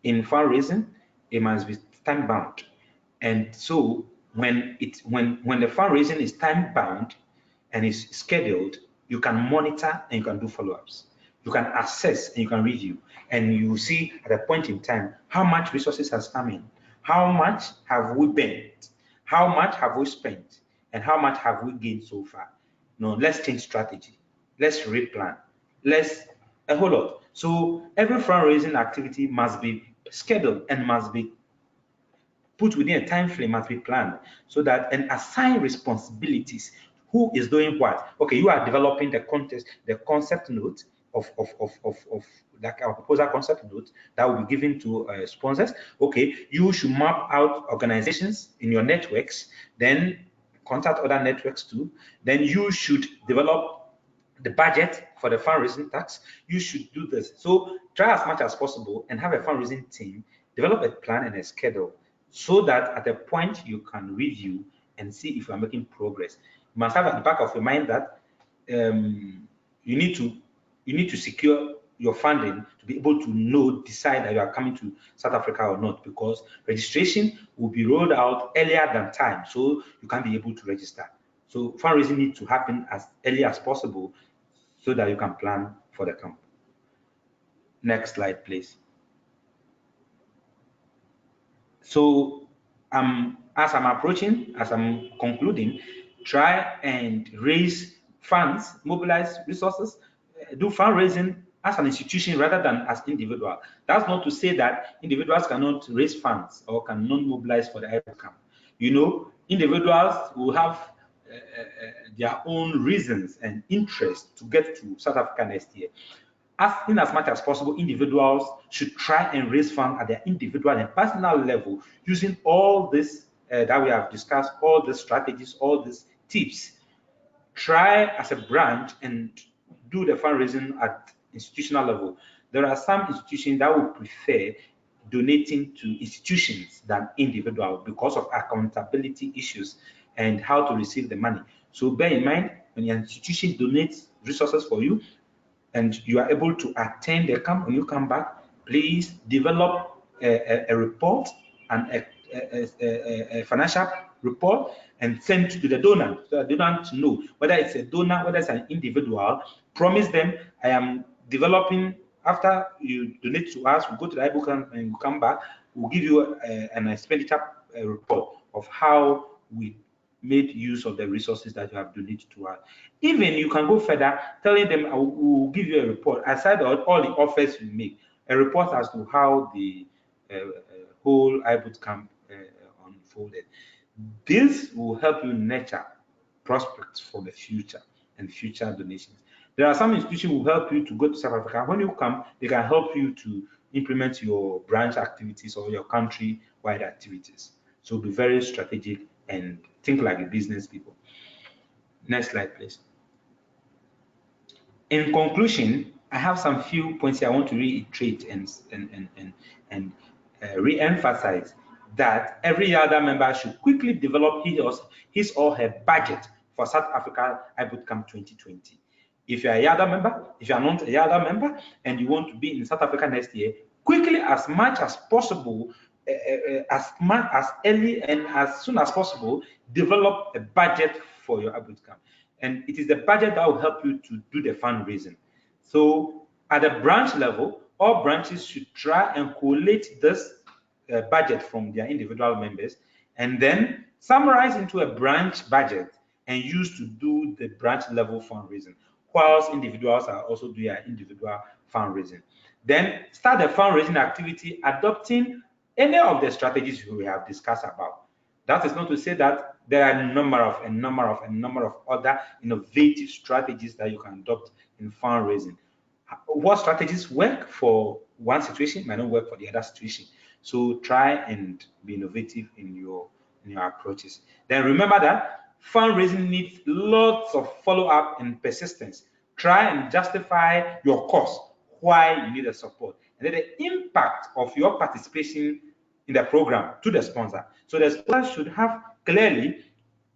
In fundraising, it must be time bound. And so when the fundraising is time bound and is scheduled, you can monitor and you can do follow-ups. You can assess and you can review, and you see at a point in time how much resources has come in, how much have we spent, how much have we spent, and how much have we gained so far. No, let's change strategy. Let's replan. Let's a whole lot. So every fundraising activity must be scheduled and must be put within a time frame, must be planned, so that and assign responsibilities. Who is doing what? Okay, you are developing the concept note of like our proposal concept note that will be given to sponsors. Okay, you should map out organizations in your networks, then contact other networks too. Then you should develop the budget for the fundraising tax. You should do this. So try as much as possible and have a fundraising team, develop a plan and a schedule, so that at a point you can review and see if you are making progress. You must have at the back of your mind that you need to secure your funding to be able to decide that you are coming to South Africa or not, because registration will be rolled out earlier than time, so you can be able to register. So fundraising needs to happen as early as possible so that you can plan for the camp. Next slide, please. So as I'm concluding, try and raise funds, mobilize resources, do fundraising as an institution rather than as individual. That's not to say that individuals cannot raise funds or cannot mobilize for the IPOD camp. You know, individuals will have their own reasons and interests to get to South Africa next year. In as much as possible, individuals should try and raise funds at their individual and personal level using all this that we have discussed, all the strategies, all these tips. Try as a branch and do the fundraising at institutional level. There are some institutions that would prefer donating to institutions than individuals because of accountability issues and how to receive the money. So bear in mind, when your institution donates resources for you, and you are able to attend the camp, when you come back, please develop a report and a financial report and send to the donor, so the donor to know whether it's a donor, whether it's an individual. Promise them, I am developing, after you donate to us, we'll go to the IPOD camp and we'll come back, we'll give you an expenditure report of how we made use of the resources that you have donated to us. Even you can go further, telling them, I will give you a report, aside all the offers you make, a report as to how the whole IPOD camp unfolded. This will help you nurture prospects for the future and future donations. There are some institutions who will help you to go to South Africa. When you come, they can help you to implement your branch activities or your country-wide activities. So be very strategic and think like a business people. Next slide, please. In conclusion, I have some few points here I want to reiterate and re-emphasize that every YALDA member should quickly develop his or her budget for South Africa IPOD Camp 2020. If you're a YALDA member, if you're not a YALDA member, and you want to be in South Africa next year, quickly, as much as possible, as early and as soon as possible, develop a budget for your IPOD camp. And it is the budget that will help you to do the fundraising. So at the branch level, all branches should try and collate this budget from their individual members and then summarize into a branch budget and use to do the branch level fundraising, whilst individuals are also doing their individual fundraising. Then start the fundraising activity adopting any of the strategies we have discussed about. That is not to say that there are a number of other innovative strategies that you can adopt in fundraising. What strategies work for one situation might not work for the other situation. So try and be innovative in your approaches. Then remember that fundraising needs lots of follow-up and persistence. Try and justify your cost, why you need the support, and then the impact of your participation in the program to the sponsor. So the sponsor should have clearly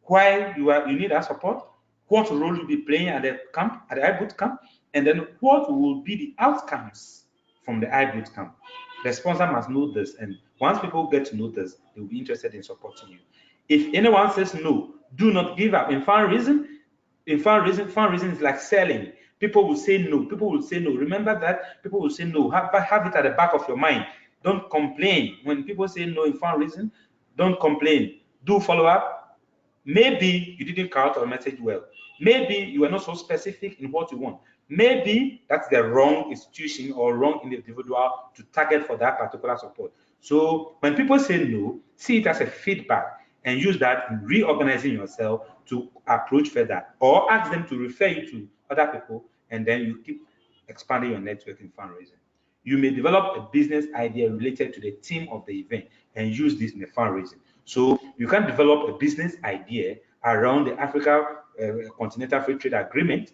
why you need our support, what role you'll be playing at the camp, at the iBoot camp, and then what will be the outcomes from the iBoot camp. The sponsor must know this, and once people get to know this, they'll be interested in supporting you. If anyone says no, do not give up. In fundraising is like selling. People will say no. People will say no. Remember that people will say no. Have it at the back of your mind. Don't complain. When people say no in fundraising, don't complain. Do follow up. Maybe you didn't carry out your message well. Maybe you are not so specific in what you want. Maybe that's the wrong institution or wrong individual to target for that particular support. So when people say no, see it as a feedback and use that in reorganizing yourself to approach further, or ask them to refer you to other people, and then you keep expanding your network in fundraising. You may develop a business idea related to the theme of the event and use this in the fundraising. So you can develop a business idea around the Africa Continental Free Trade Agreement,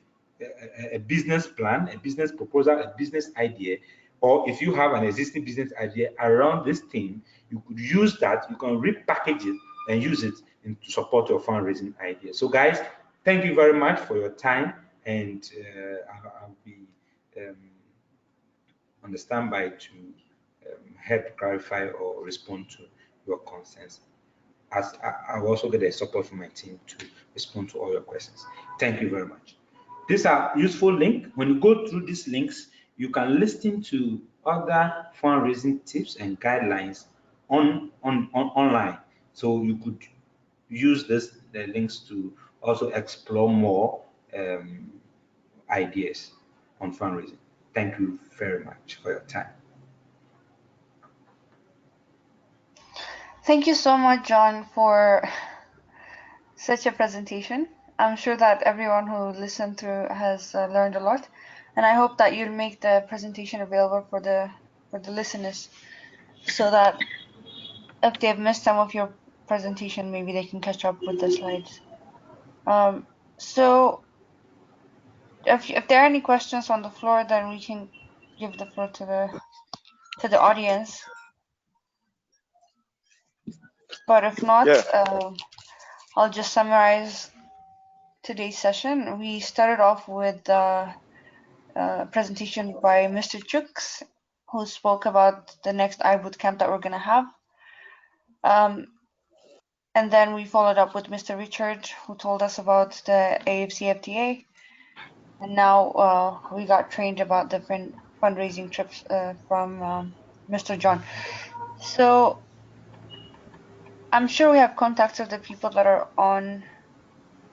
a business plan, a business proposal, a business idea, or if you have an existing business idea around this theme, you could use that, you can repackage it and use it to support your fundraising idea. So guys, thank you very much for your time, and I'll be on the standby to help clarify or respond to your concerns. As I will also get the support from my team to respond to all your questions. Thank you very much. These are useful links. When you go through these links, you can listen to other fundraising tips and guidelines online. So you could use the links to also explore more ideas on fundraising. Thank you very much for your time. Thank you so much, John, for such a presentation. I'm sure that everyone who listened through has learned a lot, and I hope that you'll make the presentation available for the listeners, so that if they've missed some of your presentation, maybe they can catch up with the slides. So if there are any questions on the floor, then we can give the floor to the audience. But if not, I'll just summarize today's session. We started off with a presentation by Mr. Chooks, who spoke about the next iBoot camp that we're going to have. And then we followed up with Mr. Richard, who told us about the AFCFTA. And now we got trained about different fundraising trips from Mr. John. So I'm sure we have contacts of the people that are on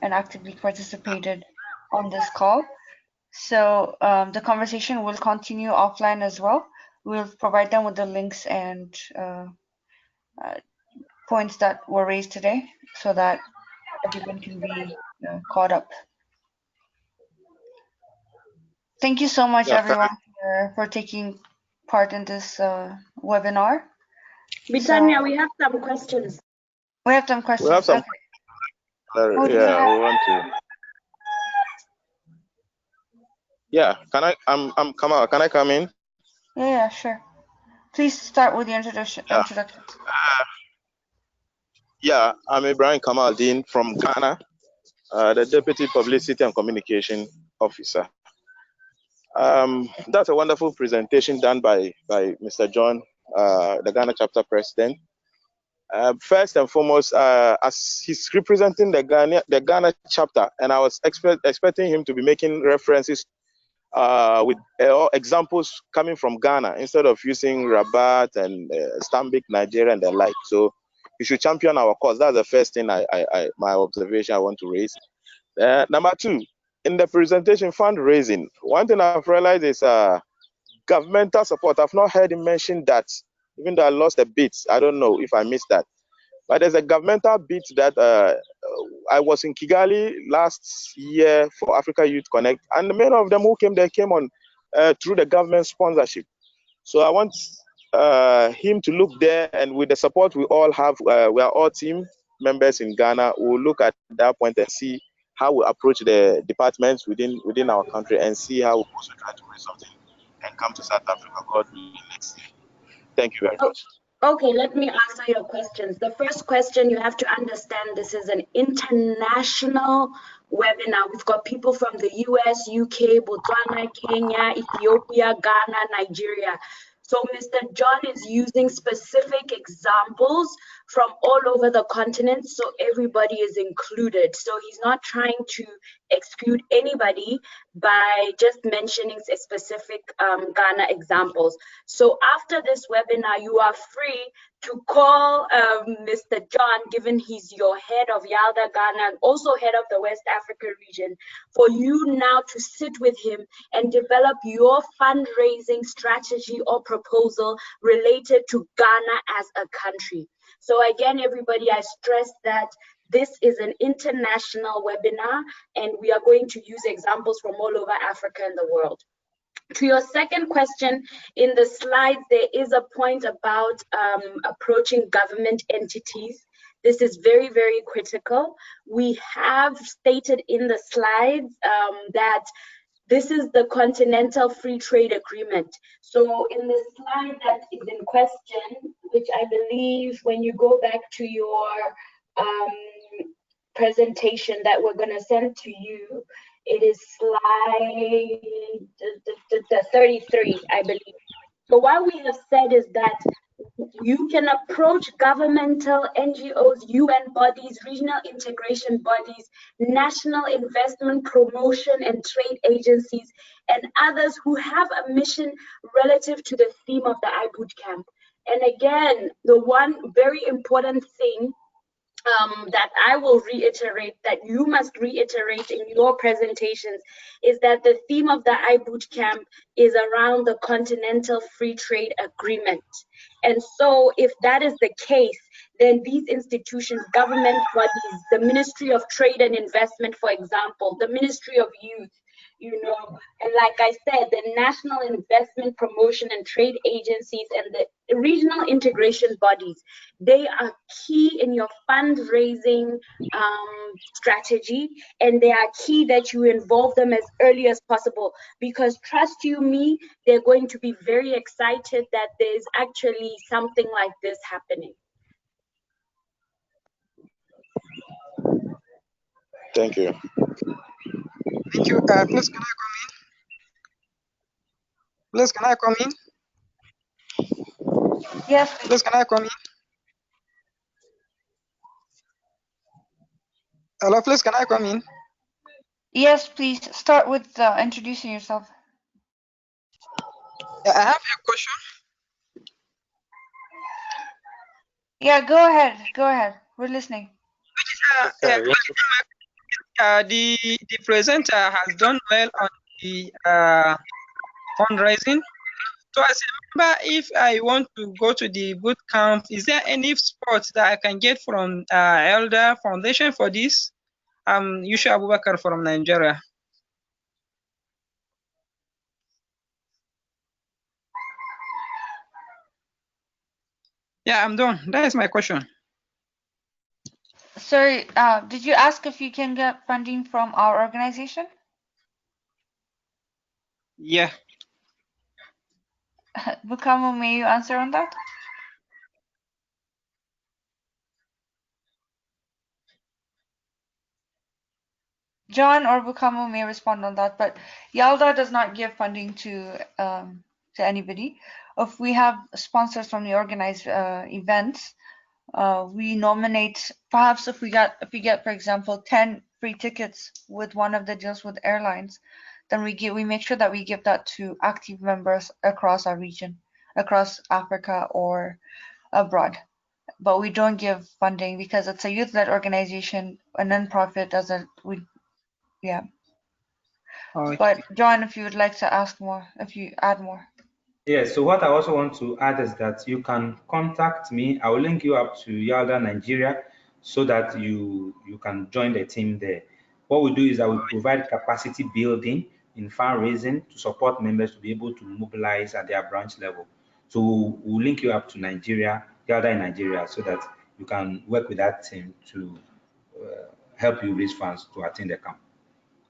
and actively participated on this call. So the conversation will continue offline as well. We'll provide them with the links and points that were raised today, so that everyone can be caught up. Thank you so much, everyone, for taking part in this webinar. Britannia, we have some questions. We have some questions. We have some. Okay. Yeah, we want to. Yeah, can I? I'm Kamal. Can I come in? Yeah, sure. Please start with the introduction. Yeah, I'm Ibrahim Kamaldeen from Ghana, the Deputy Publicity and Communication Officer. That's a wonderful presentation done by Mr. John, the Ghana chapter president. First and foremost, as he's representing the Ghana chapter, and I was expecting him to be making references with examples coming from Ghana instead of using Rabat and Stambik, Nigeria, and the like. So you should champion our cause. That's the first thing my observation I want to raise. Number two, in the presentation, fundraising. One thing I've realized is governmental support. I've not heard him mention that, even though I lost a bit. I don't know if I missed that. But there's a governmental bit that I was in Kigali last year for Africa Youth Connect, and many of them who came there came on through the government sponsorship. So I want him to look there, and with the support we all have, we are all team members in Ghana. We'll look at that point and see how we approach the departments within our country, and see how we also try to raise something and come to South Africa, God willing, next year. Thank you very much. Okay, let me answer your questions. The first question, you have to understand this is an international webinar. We've got people from the US, UK, Botswana, Kenya, Ethiopia, Ghana, Nigeria. So Mr. John is using specific examples from all over the continent, so everybody is included. So he's not trying to exclude anybody by just mentioning a specific Ghana examples. So after this webinar, you are free to call Mr. John, given he's your head of YALDA Ghana and also head of the West Africa region, for you now to sit with him and develop your fundraising strategy or proposal related to Ghana as a country. So again, everybody, I stress that this is an international webinar and we are going to use examples from all over Africa and the world. To your second question, in the slides, there is a point about approaching government entities. This is very, very critical. We have stated in the slides that this is the Continental Free Trade Agreement. So in the slide that is in question, which I believe when you go back to your presentation that we're going to send to you, it is slide 33, I believe. So what we have said is that you can approach governmental NGOs, UN bodies, regional integration bodies, national investment promotion and trade agencies, and others who have a mission relative to the theme of the iBootcamp. And again, the one very important thing that I will reiterate, that you must reiterate in your presentations, is that the theme of the iBootcamp is around the Continental Free Trade Agreement. And so if that is the case, then these institutions, government bodies, the Ministry of Trade and Investment, for example, the Ministry of Youth, you know, and like I said, the national investment promotion and trade agencies and the regional integration bodies, they are key in your fundraising strategy, and they are key that you involve them as early as possible, because trust you me, they're going to be very excited that there's actually something like this happening. Thank you. Thank you. Please, can I come in? Please, can I come in? Yes. Please, can I come in? Hello, please, can I come in? Yes, please start with introducing yourself. I have a question. Yeah, go ahead. Go ahead. We're listening. The presenter has done well on the fundraising. So as a member, if I want to go to the boot camp, is there any support that I can get from YALDA Foundation for this? Yusha Abubakar from Nigeria. Yeah, I'm done. That is my question. Sorry, did you ask if you can get funding from our organization? Yeah. Bukamo, may you answer on that? John or Bukamo may respond on that, but YALDA does not give funding to anybody. If we have sponsors from the organized events, we nominate. Perhaps if we get, for example, 10 free tickets with one of the deals with airlines, then we make sure that we give that to active members across our region, across Africa or abroad. But we don't give funding because it's a youth-led organization, a non-profit doesn't. Yeah. Okay. But John, if you would like to ask more, if you add more. Yeah, so what I also want to add is that you can contact me. I will link you up to YALDA Nigeria so that you can join the team there. What we do is that we provide capacity building in fundraising to support members to be able to mobilize at their branch level. So we'll link you up to Nigeria, YALDA in Nigeria, so that you can work with that team to help you raise funds to attend the camp.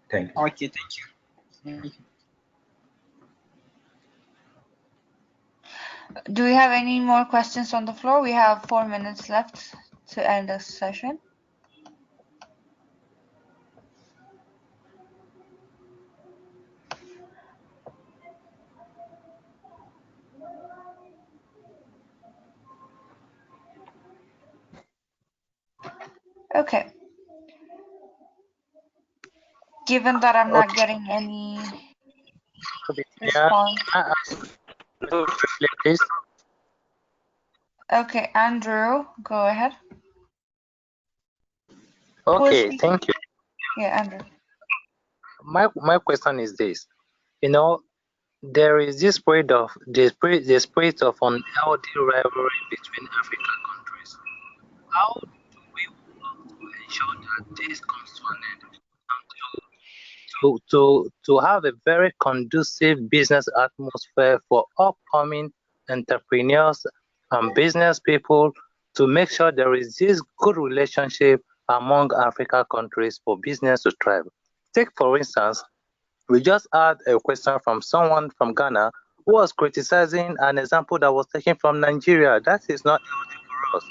Thank you. Okay, thank you. Thank you. Do we have any more questions on the floor? We have 4 minutes left to end the session. Okay. Given that I'm not getting any response. Please. Okay, Andrew, go ahead. Okay, thank you. Yeah, Andrew. My question is this. You know, there is this spirit of the spirit of unhealthy rivalry between African countries. How do we work to ensure that this comes to an end? To have a very conducive business atmosphere for upcoming entrepreneurs and business people, to make sure there is this good relationship among African countries for business to thrive. Take for instance, we just had a question from someone from Ghana who was criticizing an example that was taken from Nigeria. That is not healthy for us. So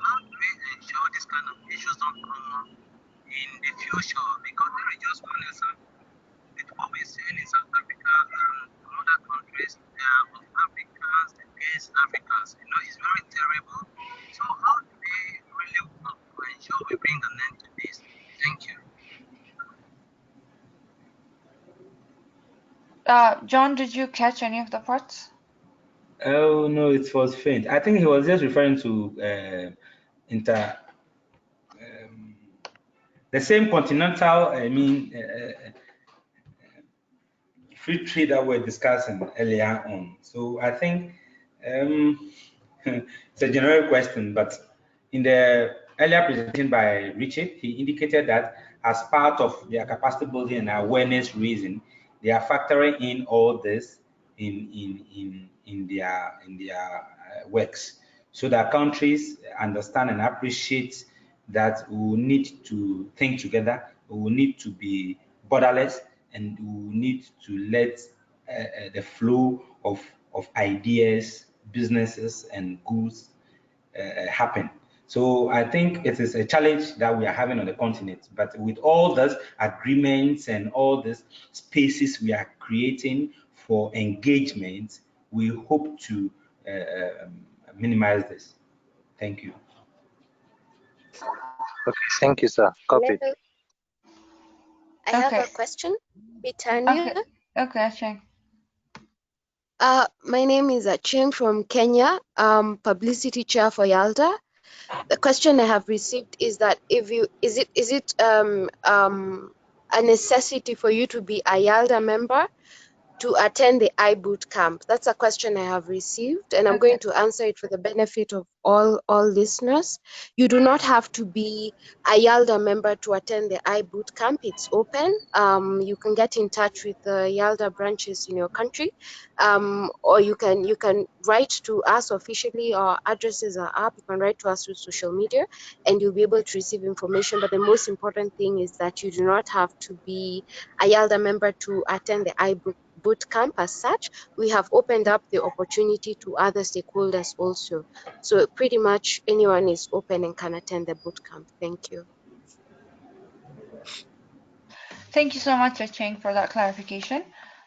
how do we ensure this kind of issues don't come up in the future? Because there is just one example. With what we're seeing in South Africa and some other countries, there are Africans against Africans. You know, it's very terrible. So how do we really work to ensure we bring an end to this? Thank you. John, did you catch any of the parts? Oh no, it was faint. I think he was just referring to the same Continental. I mean, free trade that we're discussing earlier on. So I think it's a general question, but in the earlier presentation by Richard, he indicated that as part of their capacity building and awareness raising, they are factoring in all this in their works, so that countries understand and appreciate that we will need to think together, we will need to be borderless, and we will need to let the flow of ideas, businesses, and goods happen. So I think it is a challenge that we are having on the continent. But with all those agreements and all these spaces we are creating for engagement, we hope to minimize this. Thank you. Okay, thank you, sir. Copy. I have a question. Britannia. Okay, Cheng. My name is Cheng from Kenya, publicity chair for YALDA. The question I have received is that is it a necessity for you to be a YALDA member to attend the iBoot camp? That's a question I have received, and I'm going to answer it for the benefit of all listeners. You do not have to be a YALDA member to attend the iBoot camp. It's open. You can get in touch with the YALDA branches in your country, or you can write to us officially. Our addresses are up. You can write to us through social media, and you'll be able to receive information. But the most important thing is that you do not have to be a YALDA member to attend the iBoot camp as such. We have opened up the opportunity to other stakeholders also. So pretty much anyone is open and can attend the boot camp. Thank you. Thank you so much, Cheng, for that clarification.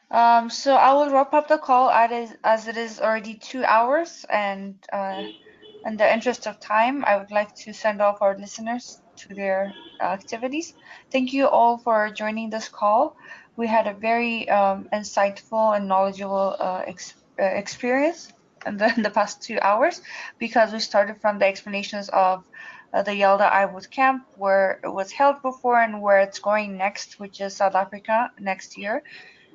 So I will wrap up the call as it is already 2 hours, and in the interest of time, I would like to send off our listeners to their activities. Thank you all for joining this call. We had a very insightful and knowledgeable experience in the past 2 hours, because we started from the explanations of the YALDA iBoot camp, where it was held before and where it's going next, which is South Africa next year.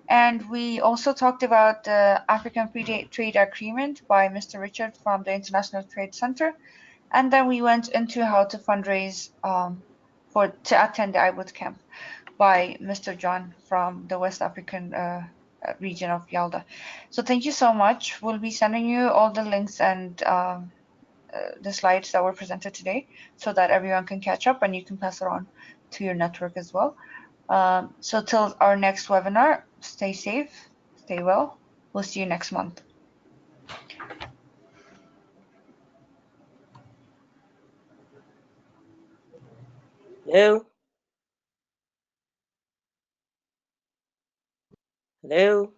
And we also talked about the African Free Trade Agreement by Mr. Richard from the International Trade Center. And then we went into how to fundraise to attend the iBoot camp by Mr. John from the West African region of YALDA. So thank you so much. We'll be sending you all the links and the slides that were presented today, so that everyone can catch up and you can pass it on to your network as well. So till our next webinar, stay safe, stay well. We'll see you next month. Hello? Hello?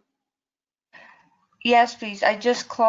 Yes, please. I just closed